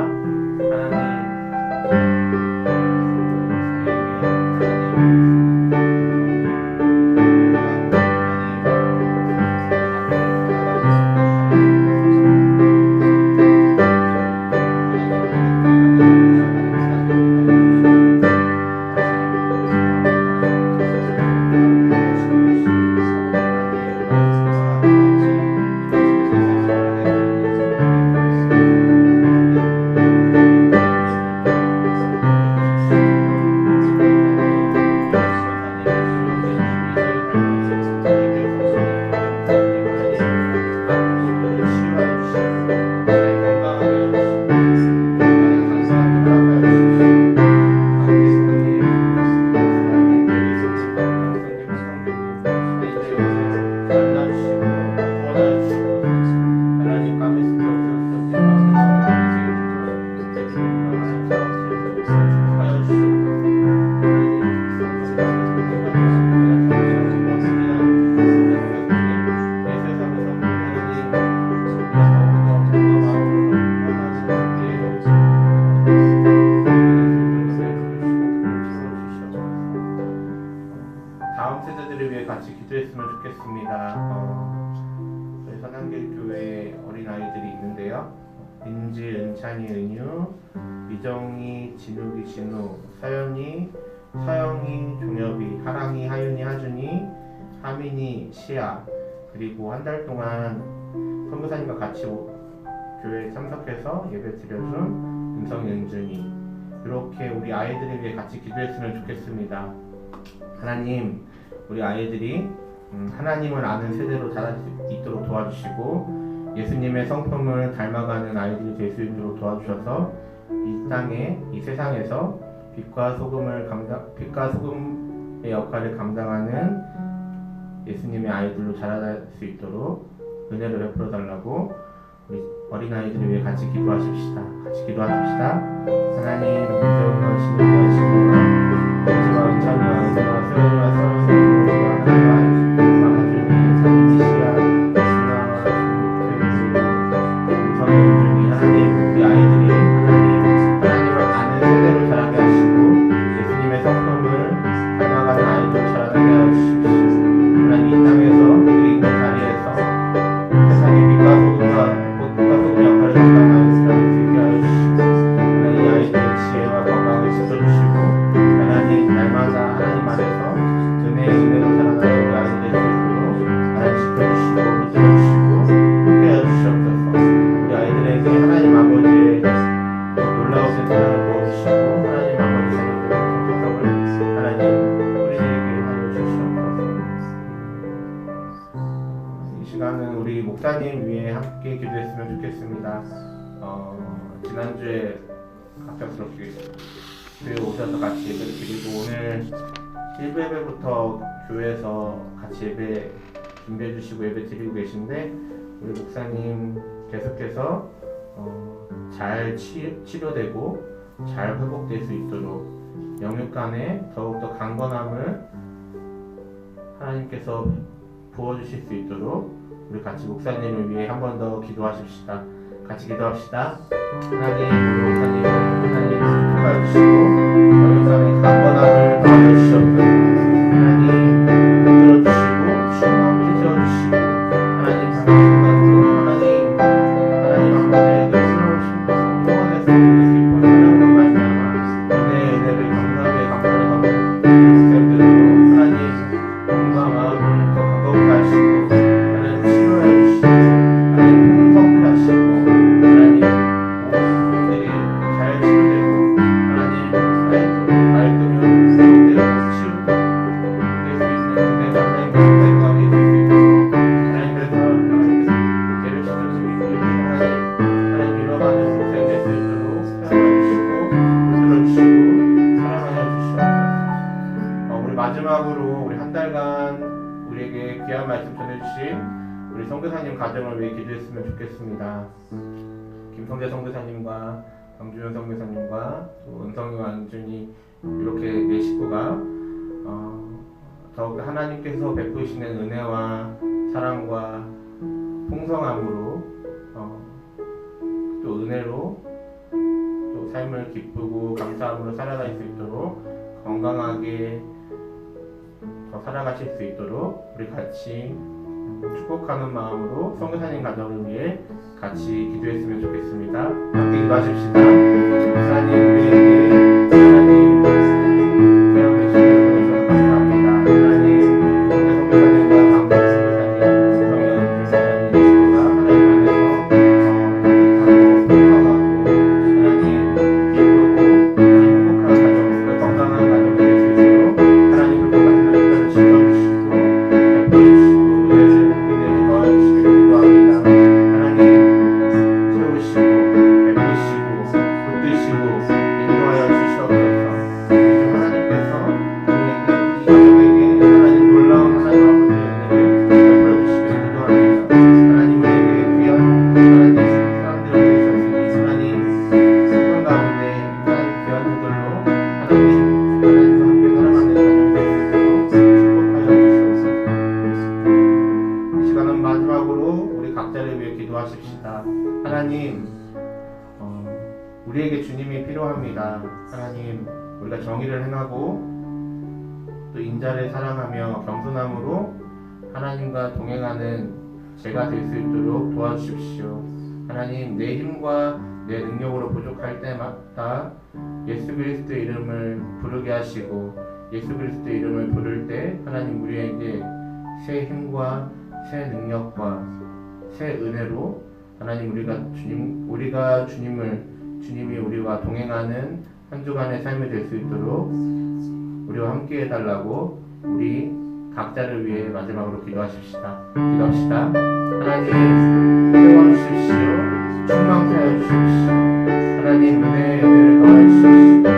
다음 세대들을 위해 같이 기도했으면 좋겠습니다. 저희 선한길 교회 어린 아이들이 있는데요. 민지, 은찬이, 은유, 미정이, 진욱이, 진우, 서연이, 서영이, 종엽이, 하랑이, 하윤이, 하준이, 하민이, 시아 그리고 한 달 동안 선교사님과 같이 교회에 참석해서 예배 드려준 은성이, 은준이 이렇게 우리 아이들을 위해 같이 기도했으면 좋겠습니다. 하나님, 우리 아이들이 하나님을 아는 세대로 자랄 수 있도록 도와주시고 예수님의 성품을 닮아가는 아이들이 될 수 있도록 도와주셔서 이 땅에, 이 세상에서 빛과 소금의 역할을 감당하는 예수님의 아이들로 자랄 수 있도록 은혜를 베풀어 달라고 우리 어린아이들을 위해 같이 기도하십시다. 같이 기도하십시다. 하나님, 무서운 신을 하시고 은지와 은찬이와 은지와 서연이와 서연이와 하나님과 하준이, 자민이, 시아, 진아와 은성이, 은준이 하나님, 우리 아이들이 하나님을 아는 세대로 자라게 하시고 예수님의 성품을 닮아가는 아이들로 자라게 하시옵소서. 하나님, 이 땅에서 그들이 있는 자리에서 세상의 빛과 소금의 역할을 감당하는 사람이 되게 하여주시고 하나님, 이 아이들의 지혜와 건강을 지켜주시고 하나님, 날마다 하나님 안에서 은혜로 자라나는 우리 아이들의 삶으로 하나님 지켜주시고 붙들어주시고 함께해 주시옵소서. 우리 아이들에게 하나님 아버지의 놀라우신 사랑을 부어주시고 하나님 아버지 성격을 하나님 우리에게 하여 주시옵소서. 이 시간은 우리 목사님 위해 함께 기도했으면 좋겠습니다. 지난주에 갑작스럽게 교회에 오셔서 같이 예배를 드리고 오늘 1부 예배부터 교회에서 같이 예배 준비해 주시고 예배 드리고 계신데 우리 목사님 계속해서 잘 치료되고 잘 회복될 수 있도록 영육 간에 더욱더 강건함을 하나님께서 부어주실 수 있도록 우리 같이 목사님을 위해 한 번 더 기도하십시다. 같이 기도합시다. 하나님, 우리 목사님을 하나님 축복하여 주시고 영육 간에 강건함을 더하여 주시옵소서. 하나님 들어주시고 충만히 채워주시고 하나님 방금 하나님 아버지의 그 새로운 신부 성공에서 기쁜 사랑으로 말미암아 은혜를 감사하게 감사를 받는 목사님들로 하나님 몸과 마음을 더 반갑게 하시고 하나님 치료해 주시고 하나님 풍성케 하시고 하나님 모든 분들이 잘 치료되고 하나님 맑으면 회복되고 치유될 수 있는 은혜가 하나님 감사하게 될 수 있도록 하나님 그래서 하나님께서 예를 시켜주시고 하나님 밀어가는 목사님 될 수 있도록 사랑해 주시고 붙들어 주시고 사랑하여 주시옵소서. 우리 마지막으로 우리 한 달간 우리에게 귀한 말씀 전해주신 우리 선교사님 가정을 위해 기도했으면 좋겠습니다. 김성재 선교사님과 강주현 선교사님과 또 은성이 완준이 이렇게 네 식구가 더욱 하나님께서 베푸시는 은혜와 사랑과 풍성함으로 또 은혜로 또 삶을 기쁘고 감사함으로 살아갈 수 있도록 건강하게 더 살아가실 수 있도록 우리 같이 축복하는 마음으로 선교사님 가정을 위해 같이 기도했으면 좋겠습니다. 함께 기도하십시다. 하나님 우리에게 하나님 귀한 메시지를 주셔서 감사합니다. 하나님 선교사님과 강도 선교사님 성령 교사님 친구가 하나님 안에서 따뜻하고 풍성하고 하나님 기쁘고 하나님 행복한 가정 건강한 가정이 될 수 있도록 하나님 그렇게 하시는 것들을 지켜주시고 베풀어주시고 은혜를 더하시기를 기도합니다. 하나님 채우시고 베푸시고 붙드시고 인도하여 주시옵소서. 요즘 하나님께서 이 가정에게 하나님 놀라운 하나님 아버지의 은혜를 베풀어 주시기를 기도합니다. 하나님 우리에게 귀한 하나님 사람들을 보내셨으니 하나님 세상 가운데 하나님 귀한 분들로 하나님과 함께 살아가는 가정이 될 수 있도록 축복하여 주시옵소서. 이 시간은 마지막으로 우리 각자를 위해 기도하십시다. 하나님 우리에게 주님이 필요합니다. 하나님 우리가 정의를 행하고 또 인자를 사랑하며 겸손함으로 하나님과 동행하는 제가 될 수 있도록 도와주십시오. 하나님 내 힘과 내 능력으로 부족할 때마다 예수 그리스도의 이름을 부르게 하시고 예수 그리스도의 이름을 부를 때 하나님 우리에게 새 힘과 새 능력과 새 은혜로 하나님 우리가 주님이 우리와 동행하는 한 주간의 삶이 될 수 있도록 우리와 함께 해달라고 우리 각자를 위해 마지막으로 기도하십시다. 기도합시다. 하나님 세워주십시오. 충만케 하여 주십시오. 하나님 은혜를 더하여 주십시오.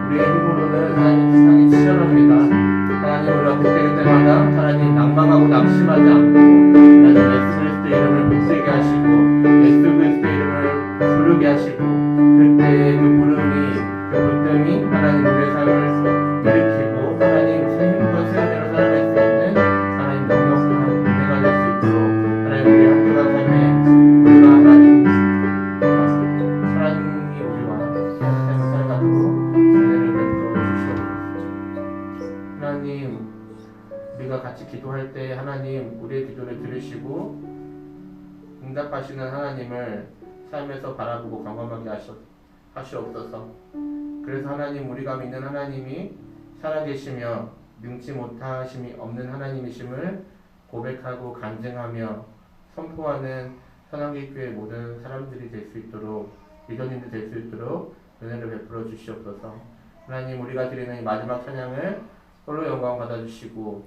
우리의 힘으로는 하나님 세상이 치열합니다. 하나님 우리가 그때그 때마다 하나님 낭망하고 낙심하지 않고 하나님 예수 그리스도 이름을 붙들게 하시고 예수 그리스도 이름을 부르게 하시고 그때 그 부름이 그 붙듦이 하나님 우리의 삶을 일으키고 하나님 새 힘과 새 은혜로 살아갈 수 있는 하나님 넉넉한 은혜가 될 수 있도록 하나님 우리 한 주간 삶에 우리가 하나님이 우리와 함께하는 삶을 살아가도록 은혜를 베풀어 주시옵소서. 하나님 우리가 같이 기도할 때 하나님 우리의 기도를 들으시고 응답하시는 하나님을 삶에서 바라보고 경험하게 하시옵소서. 그래서 하나님 우리가 믿는 하나님이 살아계시며 능치 못하심이 없는 하나님이심을 고백하고 간증하며 선포하는 선한길교회 모든 사람들이 될 수 있도록 리더님들 될 수 있도록 은혜를 베풀어 주시옵소서. 하나님 우리가 드리는 이 마지막 찬양을 홀로 영광 받아주시고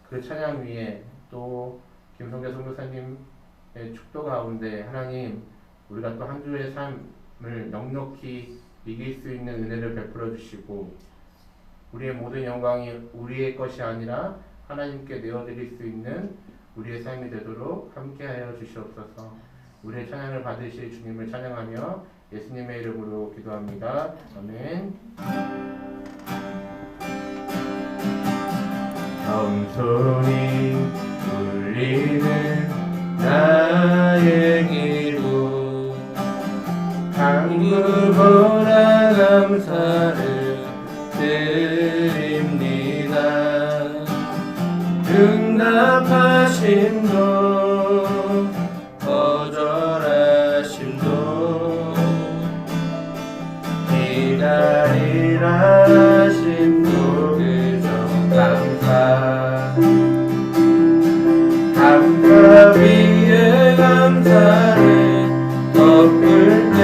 그 찬양 위에 또 김성재 선교사님의 축도 가운데 하나님 우리가 또 한 주의 삶을 넉넉히 이길 수 있는 은혜를 베풀어 주시고 우리의 모든 영광이 우리의 것이 아니라 하나님께 내어드릴 수 있는 우리의 삶이 되도록 함께하여 주시옵소서. 우리의 찬양을 받으실 주님을 찬양하며 예수님의 이름으로 기도합니다. 아멘. 겸손히 울리는 나의 기도 강구보다 감사를 드립니다. 응답하심도 거절하심도 기다리라 하심도 그저 감사 위에 감사를 덮을 때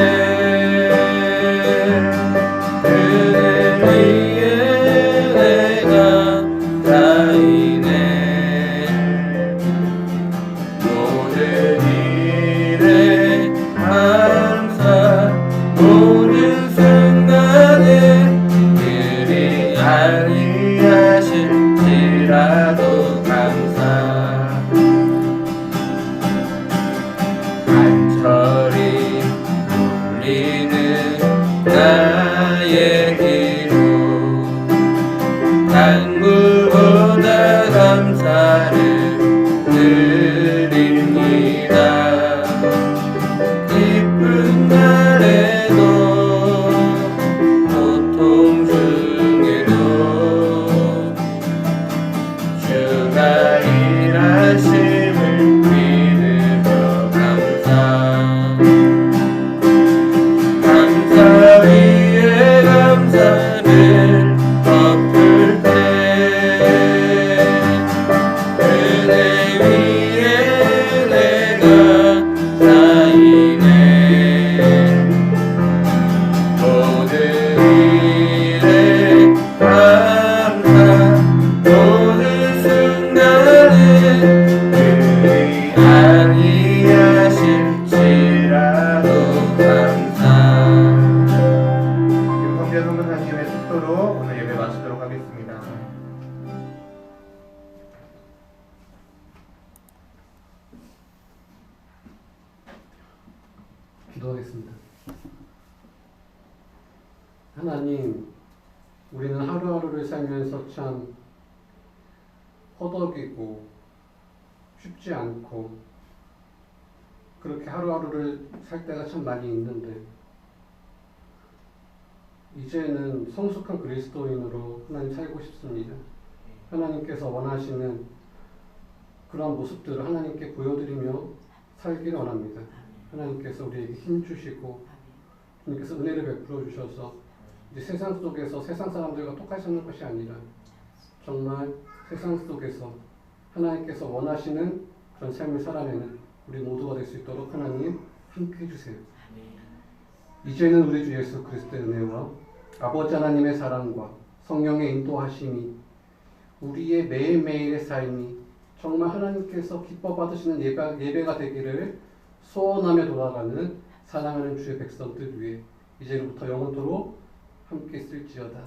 그대 위에 내가 쌓이네. 모든 일에 감사 모든 순간에 그리 아니하실지라도 감사 간절히 울리는 나의 기도 간구보다 감사를 드립니다. 기쁜 날에도 고통 중에도 주가 일하심을 믿으며 감사 위에 감사를 덮을 때 그대 위에 내가 쌓이네. 모든 일에 감사 모든 순간에 그리 아니하실지라도 감사. 김성재 선교사님의 축도로 오늘 예배 마치도록 하겠습니다. 기도하겠습니다. 하나님, 우리는 하루하루를 살면서 참 허덕이고 쉽지 않고 그렇게 하루하루를 살 때가 참 많이 있는데 이제는 성숙한 그리스도인으로 하나님 살고 싶습니다. 하나님께서 원하시는 그런 모습들을 하나님께 보여드리며 살기를 원합니다. 하나님께서 우리에게 힘 주시고 하나님께서 은혜를 베풀어 주셔서 이제 세상 속에서 세상 사람들과 똑같이 사는 것이 아니라 정말 세상 속에서 하나님께서 원하시는 그런 삶을 살아내는 우리 모두가 될 수 있도록 하나님 함께 해주세요. 이제는 우리 주 예수 그리스도의 은혜와 아버지 하나님의 사랑과 성령의 인도하심이 우리의 매일매일의 삶이 정말 하나님께서 기뻐 받으시는 예배가 되기를 소원하며 돌아가는 사랑하는 주의 백성들 위해 이제부터 영원토록 함께 있을지어다.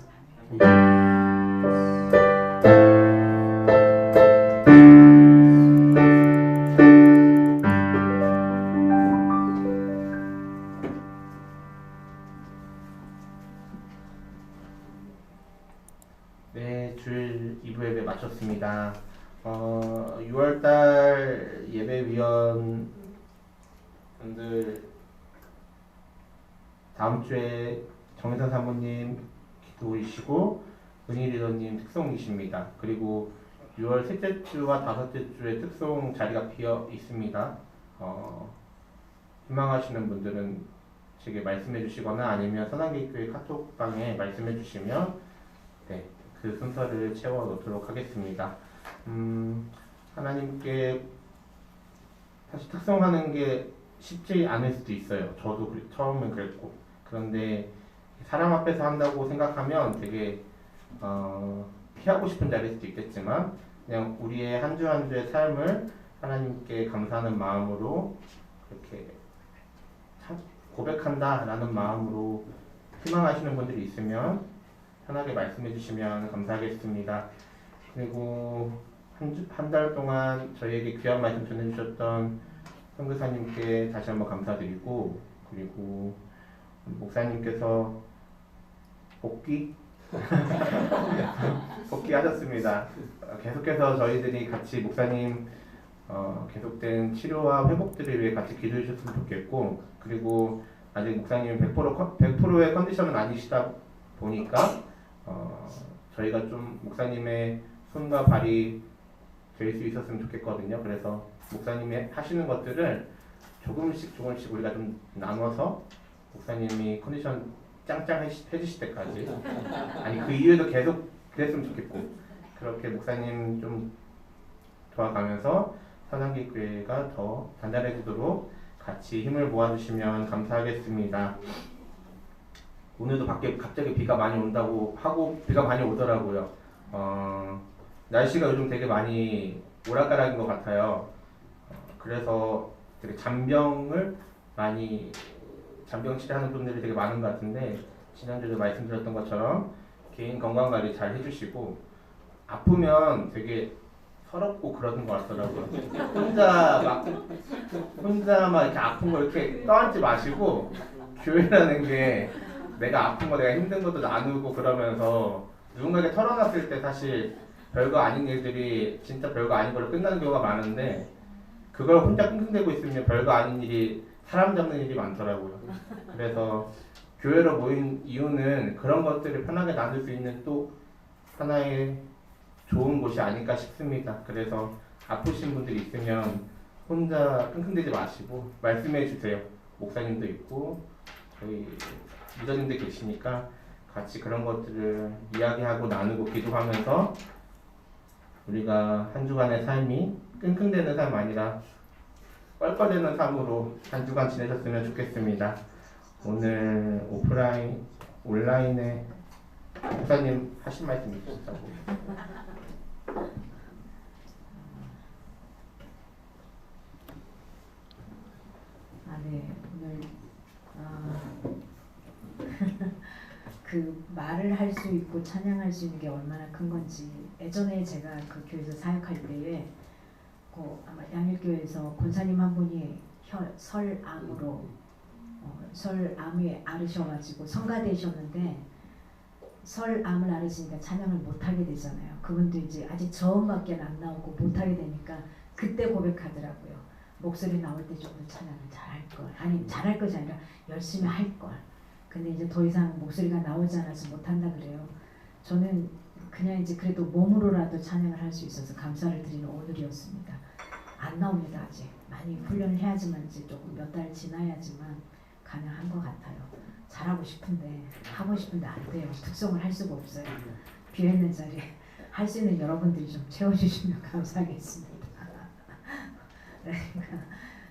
네, 주일 2부 예배 마쳤습니다. 6월달 예배위원분들 다음 주에 정혜선 사모님 기도이시고 은희 리더님 특송이십니다. 그리고 6월 셋째 주와 다섯째 주에 특송 자리가 비어 있습니다. 희망하시는 분들은 제게 말씀해 주시거나 아니면 선한계교회 카톡방에 말씀해 주시면 네, 그 순서를 채워 놓도록 하겠습니다. 하나님께 사실 특송하는 게 쉽지 않을 수도 있어요. 저도 처음엔 그랬고. 그런데 사람 앞에서 한다고 생각하면 되게 피하고 싶은 자리일 수도 있겠지만 그냥 우리의 한 주 한 주의 삶을 하나님께 감사하는 마음으로 그렇게 고백한다라는 마음으로 희망하시는 분들이 있으면 편하게 말씀해 주시면 감사하겠습니다. 그리고 한 달 동안 저희에게 귀한 말씀 전해주셨던 선교사님께 다시 한번 감사드리고, 그리고 목사님께서 복귀하셨습니다. 계속해서 저희들이 같이 목사님 계속된 치료와 회복들을 위해 같이 기도해 주셨으면 좋겠고, 그리고 아직 목사님 100%의 컨디션은 아니시다 보니까 저희가 좀 목사님의 손과 발이 될 수 있었으면 좋겠거든요. 그래서 목사님이 하시는 것들을 조금씩 우리가 좀 나눠서 목사님이 컨디션 짱짱해지실 때까지, 아니 그 이후에도 계속 그랬으면 좋겠고, 그렇게 목사님 좀 도와가면서 사랑기교회가 더 단단해지도록 같이 힘을 모아주시면 감사하겠습니다. 오늘도 밖에 갑자기 비가 많이 온다고 하고 비가 많이 오더라고요. 날씨가 요즘 되게 많이 오락가락인 것 같아요. 그래서 되게 잔병 치료하는 분들이 되게 많은 것 같은데, 지난주에도 말씀드렸던 것처럼 개인 건강관리 잘 해주시고, 아프면 되게 서럽고 그러는 것 같더라고요. 혼자 막 이렇게 아픈 거 이렇게 떠안지 마시고, 교회라는 게 내가 아픈 거, 내가 힘든 것도 나누고 그러면서 누군가에게 털어놨을 때 사실 별거 아닌 일들이 진짜 별거 아닌 걸로 끝나는 경우가 많은데, 그걸 혼자 끙끙대고 있으면 별거 아닌 일이, 사람 잡는 일이 많더라고요. 그래서 교회로 모인 이유는 그런 것들을 편하게 나눌 수 있는 또 하나의 좋은 곳이 아닐까 싶습니다. 그래서 아프신 분들이 있으면 혼자 끙끙대지 마시고 말씀해 주세요. 목사님도 있고 저희 리더님들 계시니까 같이 그런 것들을 이야기하고 나누고 기도하면서 우리가 한 주간의 삶이 끙끙대는 삶 아니라 뻘뻘대는 삶으로 한 주간 지내셨으면 좋겠습니다. 오늘 온라인에 목사님 하신 말씀 있으시다고. 네, 오늘 그 말을 할 수 있고 찬양할 수 있는 게 얼마나 큰 건지, 예전에 제가 그 교회에서 사역할 때에 아마 양일교회에서 권사님 한 분이 설암으로 설암에 앓으셔가지고 성가되셨는데, 설암을 앓으시니까 찬양을 못하게 되잖아요. 그분도 이제 아직 저음밖에 안 나오고 못하게 되니까 그때 고백하더라고요. 목소리 나올 때 조금 찬양을 잘할 걸, 아니 잘할 것이 아니라 열심히 할 걸. 근데 이제 더 이상 목소리가 나오지 않아서 못한다 그래요. 저는 그냥 이제 그래도 몸으로라도 찬양을 할 수 있어서 감사를 드리는 오늘이었습니다. 안 나옵니다. 아직 많이 훈련을 해야지만, 이제 조금 몇 달 지나야지만 가능한 것 같아요. 잘하고 싶은데 하고 싶은데 안 돼요. 특성을 할 수가 없어요. 비어있는 자리에 할 수 있는 여러분들이 좀 채워주시면 감사하겠습니다. 그러니까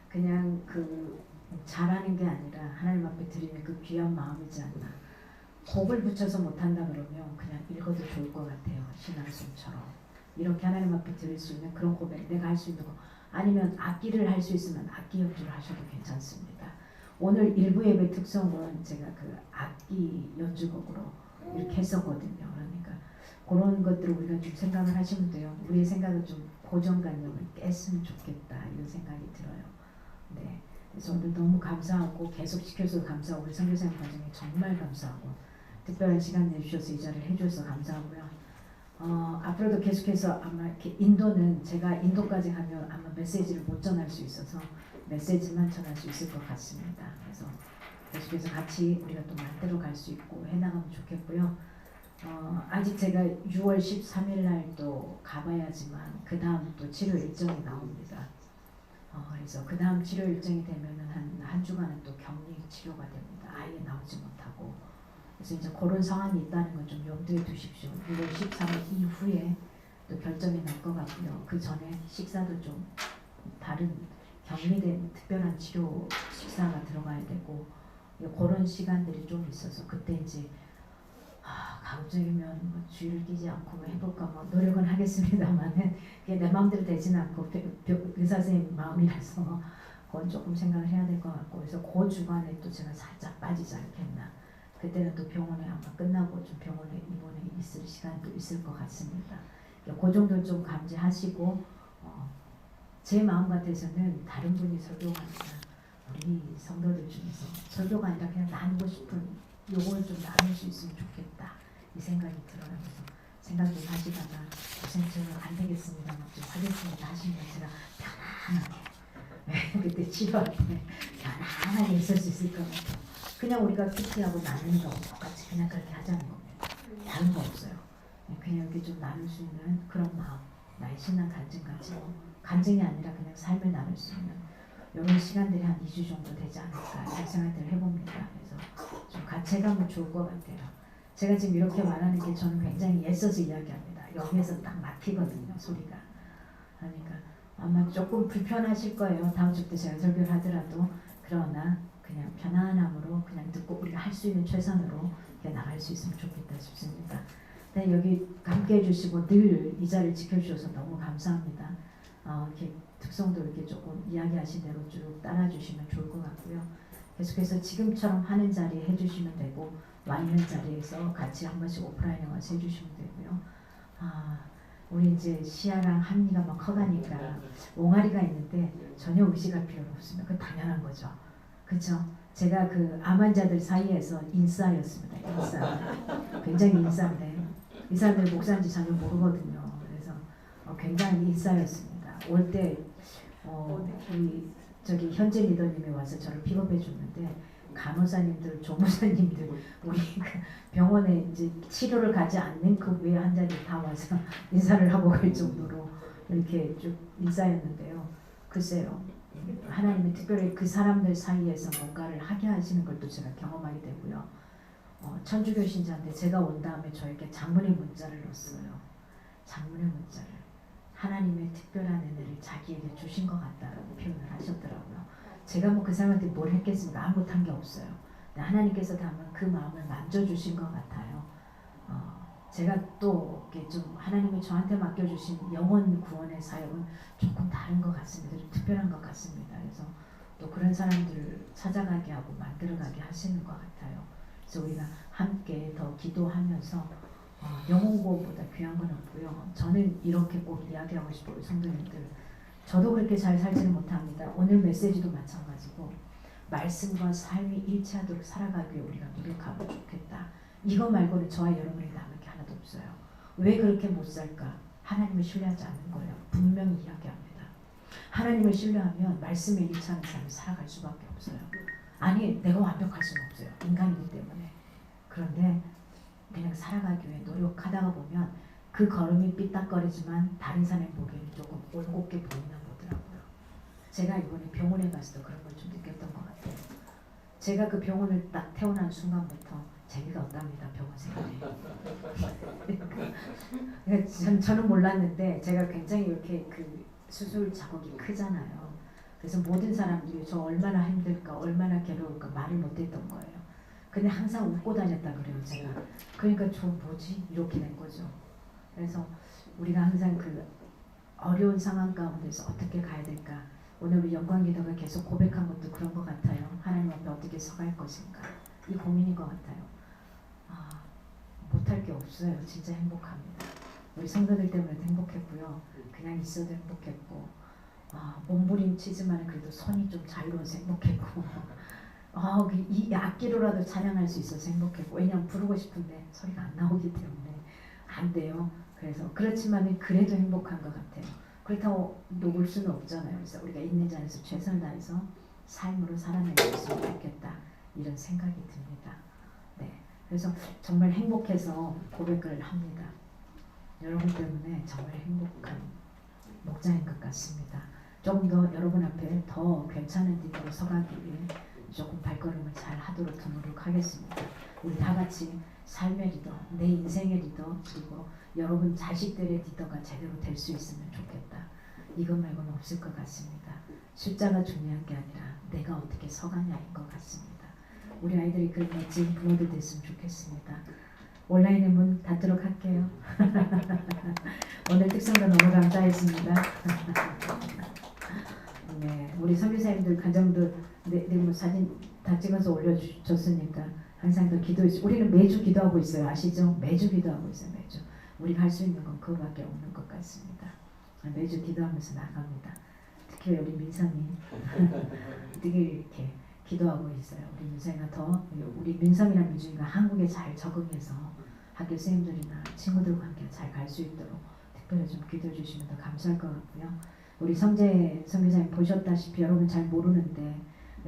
그냥 그 잘하는 게 아니라 하나님 앞에 드리는 그 귀한 마음이지 않나. 곡을 붙여서 못한다 그러면 그냥 읽어도 좋을 것 같아요. 신앙송처럼 이렇게 하나님 앞에 드릴 수 있는 그런 고백, 내가 할 수 있는 거, 아니면 악기를 할 수 있으면 악기 연주를 하셔도 괜찮습니다. 오늘 일부 예배 특성은 제가 그 악기 연주곡으로 이렇게 했었거든요. 그러니까 그런 것들을 우리가 좀 생각을 하시면 돼요. 우리의 생각을 좀 고정관념을 깼으면 좋겠다, 이런 생각이 들어요. 네, 그래서 오늘 너무 감사하고 계속 시켜줘서 감사하고, 우리 선교사님 과정에 정말 감사하고, 특별한 시간 내주셔서 이 자리를 해주셔서 감사하고요. 앞으로도 계속해서 아마 이렇게 인도는 제가 인도까지 가면 아마 메시지를 못 전할 수 있어서 메시지만 전할 수 있을 것 같습니다. 그래서 계속해서 같이 우리가 또 만들어 갈 수 있고 해나가면 좋겠고요. 아직 제가 6월 13일 날 또 가봐야지만 그 다음 또 치료 일정이 나옵니다. 그래서 그 다음 치료 일정이 되면은 한 주간은 또 격리 치료가 됩니다. 아예 나오지 못하고. 그래서 이제 그런 상황이 있다는 건 좀 염두에 두십시오. 6월 13일 이후에 또 결정이 날 것 같고요. 그 전에 식사도 좀 다른 격리된 특별한 치료 식사가 들어가야 되고, 그런 시간들이 좀 있어서 그때 이제 가급적이면 뭐 주의를 끼지 않고 해볼까 뭐 노력은 하겠습니다만은 그게 내 마음대로 되지는 않고 의사 선생님 마음이라서 그건 조금 생각을 해야 될 것 같고, 그래서 그 주간에 또 제가 살짝 빠지지 않겠나. 그때는 또 병원에 아마 끝나고 좀 병원에 입원해 있을 시간도 있을 것 같습니다. 그 정도 좀 감지하시고, 제 마음 같아서는 다른 분이 설교가 아니라 우리 성도들 중에서 설교가 아니라 그냥 나누고 싶은 요걸 좀 나눌 수 있으면 좋겠다 이 생각이 들어요. 그래서 생각 좀 하시다가 선생님 안 되겠습니다 좀 하겠습니다 하시면 제가 편안하게 그때 치료할 때 편안하게 있을 수 있을 것 같아요. 그냥 우리가 PT하고 나누는 거 똑같이 그냥 그렇게 하자는 겁니다. 다른 거 없어요. 그냥 이렇게 좀 나눌 수 있는 그런 마음, 나의 신앙 간증까지 간증이 아니라 그냥 삶을 나눌 수 있는 이런 시간들이 한 2주 정도 되지 않을까 이런 생각들을 해봅니다. 그래서 좀 같이 해가면 좋을 것 같아요. 제가 지금 이렇게 말하는 게 저는 굉장히 애써서 이야기합니다. 여기에서 딱 막히거든요, 소리가. 그러니까 아마 조금 불편하실 거예요. 다음 주 때 제가 설교를 하더라도. 그러나 그냥 편안함으로 그냥 듣고 우리가 할 수 있는 최선으로 나갈 수 있으면 좋겠다 싶습니다. 네, 여기 함께 해주시고 늘 이 자리를 지켜주셔서 너무 감사합니다. 이렇게 특성도 이렇게 조금 이야기하신 대로 쭉 따라주시면 좋을 것 같고요. 계속해서 지금처럼 하는 자리에 해주시면 되고 와 있는 자리에서 같이 한 번씩 오프라인에 와서 해주시면 되고요. 우리 이제 시아랑 한미가 막 커가니까 옹알이가 있는데 전혀 의식할 필요가 없습니다. 그 당연한 거죠. 그렇죠? 제가 그 암 환자들 사이에서 인싸였습니다. 인싸. 굉장히 인싸인데 이 사람들 목사인지 전혀 모르거든요. 그래서 굉장히 인싸였습니다. 올 때 우리 저기 현재 리더님이 와서 저를 픽업해 줬는데 간호사님들, 조무사님들 우리 그 병원에 이제 치료를 가지 않는 그 외 환자들 다 와서 인사를 하고 갈 정도로 이렇게 쭉 인싸였는데요. 글쎄요. 하나님이 특별히 그 사람들 사이에서 뭔가를 하게 하시는 걸 또 제가 경험하게 되고요. 천주교 신자인데 제가 온 다음에 저에게 장문의 문자를 넣었어요. 장문의 문자를. 하나님의 특별한 은혜를 자기에게 주신 것 같다라고 표현을 하셨더라고요. 제가 뭐 그 사람한테 뭘 했겠습니까? 아무것도 한 게 없어요. 근데 하나님께서 담은 그 마음을 만져주신 것 같아요. 제가 또 이렇게 좀 하나님이 저한테 맡겨주신 영혼 구원의 사역은 조금 다른 것 같습니다. 좀 특별한 것 같습니다. 그래서 또 그런 사람들을 찾아가게 하고 만들어가게 하시는 것 같아요. 그래서 우리가 함께 더 기도하면서 영혼 구원보다 귀한 건 없고요. 저는 이렇게 꼭 이야기하고 싶어요. 성도님들. 저도 그렇게 잘 살지는 못합니다. 오늘 메시지도 마찬가지고 말씀과 삶이 일치하도록 살아가기 위해 우리가 노력하면 좋겠다. 이거 말고는 저와 여러분이 남을 게 하나도 없어요. 왜 그렇게 못 살까? 하나님을 신뢰하지 않는 거예요. 분명히 이야기합니다. 하나님을 신뢰하면 말씀에 일치하는 삶을 살아갈 수밖에 없어요. 아니 내가 완벽할 수는 없어요. 인간이기 때문에. 그런데 그냥 살아가기 위해 노력하다가 보면 그 걸음이 삐딱거리지만 다른 사람이 보기에는 조금 올곧게 보이나 보더라고요. 제가 이번에 병원에 갔을 때 그런 걸 좀 느꼈던 것 같아요. 제가 그 병원을 딱 태어난 순간부터 재미가 없답니다. 병원 생활이. 그러니까 저는 몰랐는데 제가 굉장히 이렇게 그 수술 자국이 크잖아요. 그래서 모든 사람들이 저 얼마나 힘들까 얼마나 괴로울까 말을 못했던 거예요. 근데 항상 웃고 다녔다 그래요 제가. 그러니까 저 뭐지? 이렇게 된 거죠. 그래서 우리가 항상 그 어려운 상황 가운데서 어떻게 가야 될까. 오늘 우리 영광기도가 계속 고백한 것도 그런 것 같아요. 하나님 앞에 어떻게 서갈 것인가. 이 고민인 것 같아요. 못할 게 없어요. 진짜 행복합니다. 우리 성도들 때문에 행복했고요. 그냥 있어도 행복했고 몸부림치지만 그래도 손이 좀 자유로워서 행복했고 이 악기로라도 찬양할 수 있어서 행복했고 왜냐하면 부르고 싶은데 소리가 안 나오기 때문에 안 돼요. 그래서 그렇지만 그래도 행복한 것 같아요. 그렇다고 녹을 수는 없잖아요. 그래서 우리가 있는 자리에서 최선을 다해서 삶으로 살아내렸으면 좋겠다 이런 생각이 듭니다. 네, 그래서 정말 행복해서 고백을 합니다. 여러분 때문에 정말 행복한 목자인 것 같습니다. 조금 더 여러분 앞에 더 괜찮은 리더로 서가기 위해 조금 발걸음을 잘 하도록 더 노력하겠습니다. 우리 다 같이 삶의 리더, 내 인생의 리더, 그리고 여러분 자식들의 리더가 제대로 될 수 있으면 좋겠다. 이것 말고는 없을 것 같습니다. 숫자가 중요한 게 아니라 내가 어떻게 서가냐인 것 같습니다. 우리 아이들이 그런 멋진 부모들 됐으면 좋겠습니다. 온라인의 문 닫도록 할게요. 오늘 특성도 너무 감사했습니다. 네, 우리 선교사님들 가정들 뭐 사진 다 찍어서 올려줬으니까 항상 더 기도해 주시고 우리는 매주 기도하고 있어요. 아시죠? 매주 기도하고 있어요. 매주. 우리가 할 수 있는 건 그거밖에 없는 것 같습니다. 매주 기도하면서 나갑니다. 특히 우리 민선이 되게 이렇게 기도하고 있어요. 우리 민성이가 더 우리 민성이랑 민준이가 한국에 잘 적응해서 학교 선생님들이나 친구들과 함께 잘 갈 수 있도록 특별히 좀 기도해 주시면 더 감사할 것 같고요. 우리 성재 선교사님 보셨다시피 여러분 잘 모르는데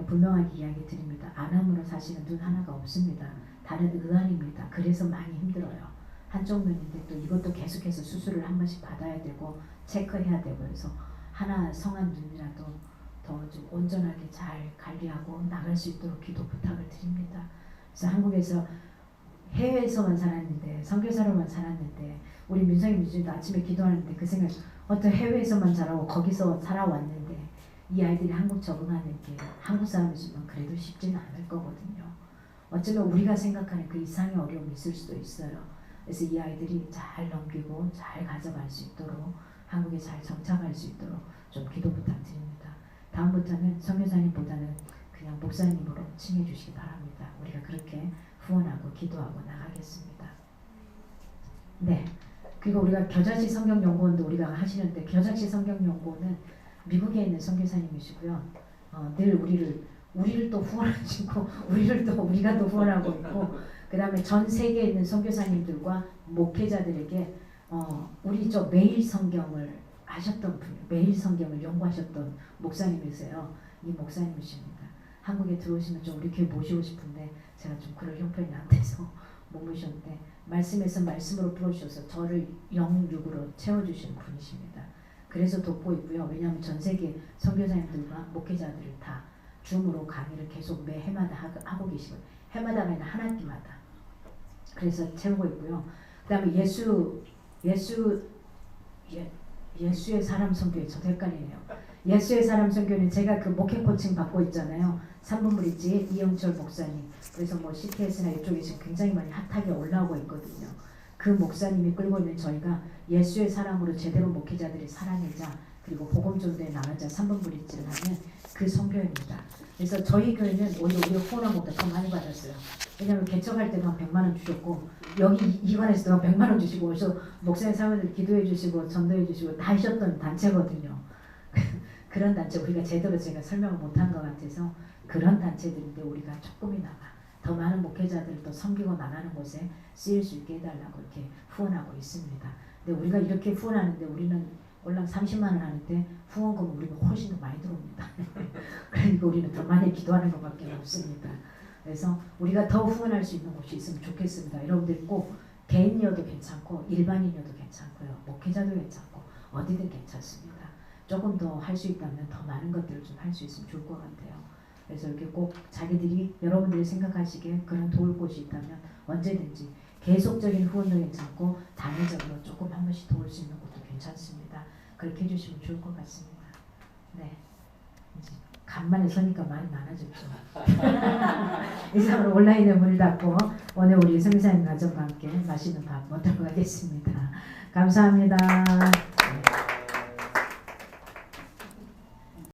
분명하게 이야기 드립니다. 안암으로 사실은 눈 하나가 없습니다. 다른 의안입니다. 그래서 많이 힘들어요. 한쪽 눈인데 또 이것도 계속해서 수술을 한 번씩 받아야 되고 체크해야 되고 해서 하나 성한 눈이라도 더 좀 온전하게 잘 관리하고 나갈 수 있도록 기도 부탁을 드립니다. 그래서 한국에서 해외에서만 살았는데 선교사로만 살았는데 우리 민성이 민준이도 아침에 기도하는데 그 생각 어떤 해외에서만 자라고 거기서 살아왔는데 이 아이들이 한국 적응하는 게 한국 사람이지만 그래도 쉽지는 않을 거거든요. 어쩌면 우리가 생각하는 그 이상의 어려움이 있을 수도 있어요. 그래서 이 아이들이 잘 넘기고 잘 가져갈 수 있도록 한국에 잘 정착할 수 있도록 좀 기도 부탁드립니다. 다음부터는 선교사님보다는 그냥 목사님으로 칭해 주시기 바랍니다. 우리가 그렇게 후원하고 기도하고 나가겠습니다. 네. 그리고 우리가 겨자씨 성경연구원도 우리가 하시는데 겨자씨 성경연구원은 미국에 있는 선교사님이시고요. 늘 우리를 또 후원하시고 우리가 또 후원하고 있고 그 다음에 전 세계에 있는 선교사님들과 목회자들에게 우리 저 매일 성경을 하셨던 분, 매일 성경을 연구하셨던 목사님이세요. 이 목사님이십니다. 한국에 들어오시면 좀 우리 교회 모시고 싶은데 제가 좀 그럴 형편이 안 돼서 못 모셨는데 말씀에서 말씀으로 풀어주셔서 저를 영육으로 채워주시는 분이십니다. 그래서 돕고 있고요. 왜냐하면 전 세계 선교사님들과 목회자들을 다 줌으로 강의를 계속 매 해마다 하고 계시고 해마다가 아니라 한 학기마다 그래서 채우고 있고요. 그 다음에 예수의 사람 선교에 저도 헷갈리네요. 예수의 사람 선교는 제가 그 목회 코칭 받고 있잖아요. 3분 브릿지 이영철 목사님. 그래서 뭐 CTS나 이쪽에 지금 굉장히 많이 핫하게 올라오고 있거든요. 그 목사님이 끌고 있는 저희가 예수의 사람으로 제대로 목회자들이 살아내자 그리고 복음 전도에 나가자 3분 브릿지를 하면 그 선교입니다. 그래서 저희 교회는 오히려 우리가 후원한 것보다 더 많이 받았어요. 왜냐하면 개척할 때도 한 100만 원 주셨고 여기 이관에서도 한 100만 원 주시고 그래서 목사님 사모들 기도해 주시고 전도해 주시고 다 하셨던 단체거든요. 그런 단체 우리가 제대로 제가 설명을 못한 것 같아서 그런 단체들인데 우리가 조금이나마 더 많은 목회자들을 또 섬기고 나가는 곳에 쓰일 수 있게 해달라고 이렇게 후원하고 있습니다. 근데 우리가 이렇게 후원하는데 우리는 올랑 30만 원 하는데 후원금 우리가 훨씬 더 많이 들어옵니다. 그러니까 우리는 더 많이 기도하는 것밖에 없습니다. 그래서 우리가 더 후원할 수 있는 곳이 있으면 좋겠습니다. 여러분들 꼭 개인이어도 괜찮고 일반인이어도 괜찮고요. 목회자도 괜찮고 어디든 괜찮습니다. 조금 더 할 수 있다면 더 많은 것들을 좀 할 수 있으면 좋을 것 같아요. 그래서 이렇게 꼭 자기들이 여러분들이 생각하시기에 그런 도울 곳이 있다면 언제든지 계속적인 후원도 괜찮고 단회적으로 조금 한 번씩 도울 수 있는 것도 괜찮습니다. 그렇게 해주시면 좋을 것 같습니다. 네, 이제 간만에 서니까 말이 많아졌죠. 이상으로 온라인의 문을 닫고 오늘 우리 성사님 가족과 함께 맛있는 밥 먹도록 하겠습니다. 감사합니다. 네.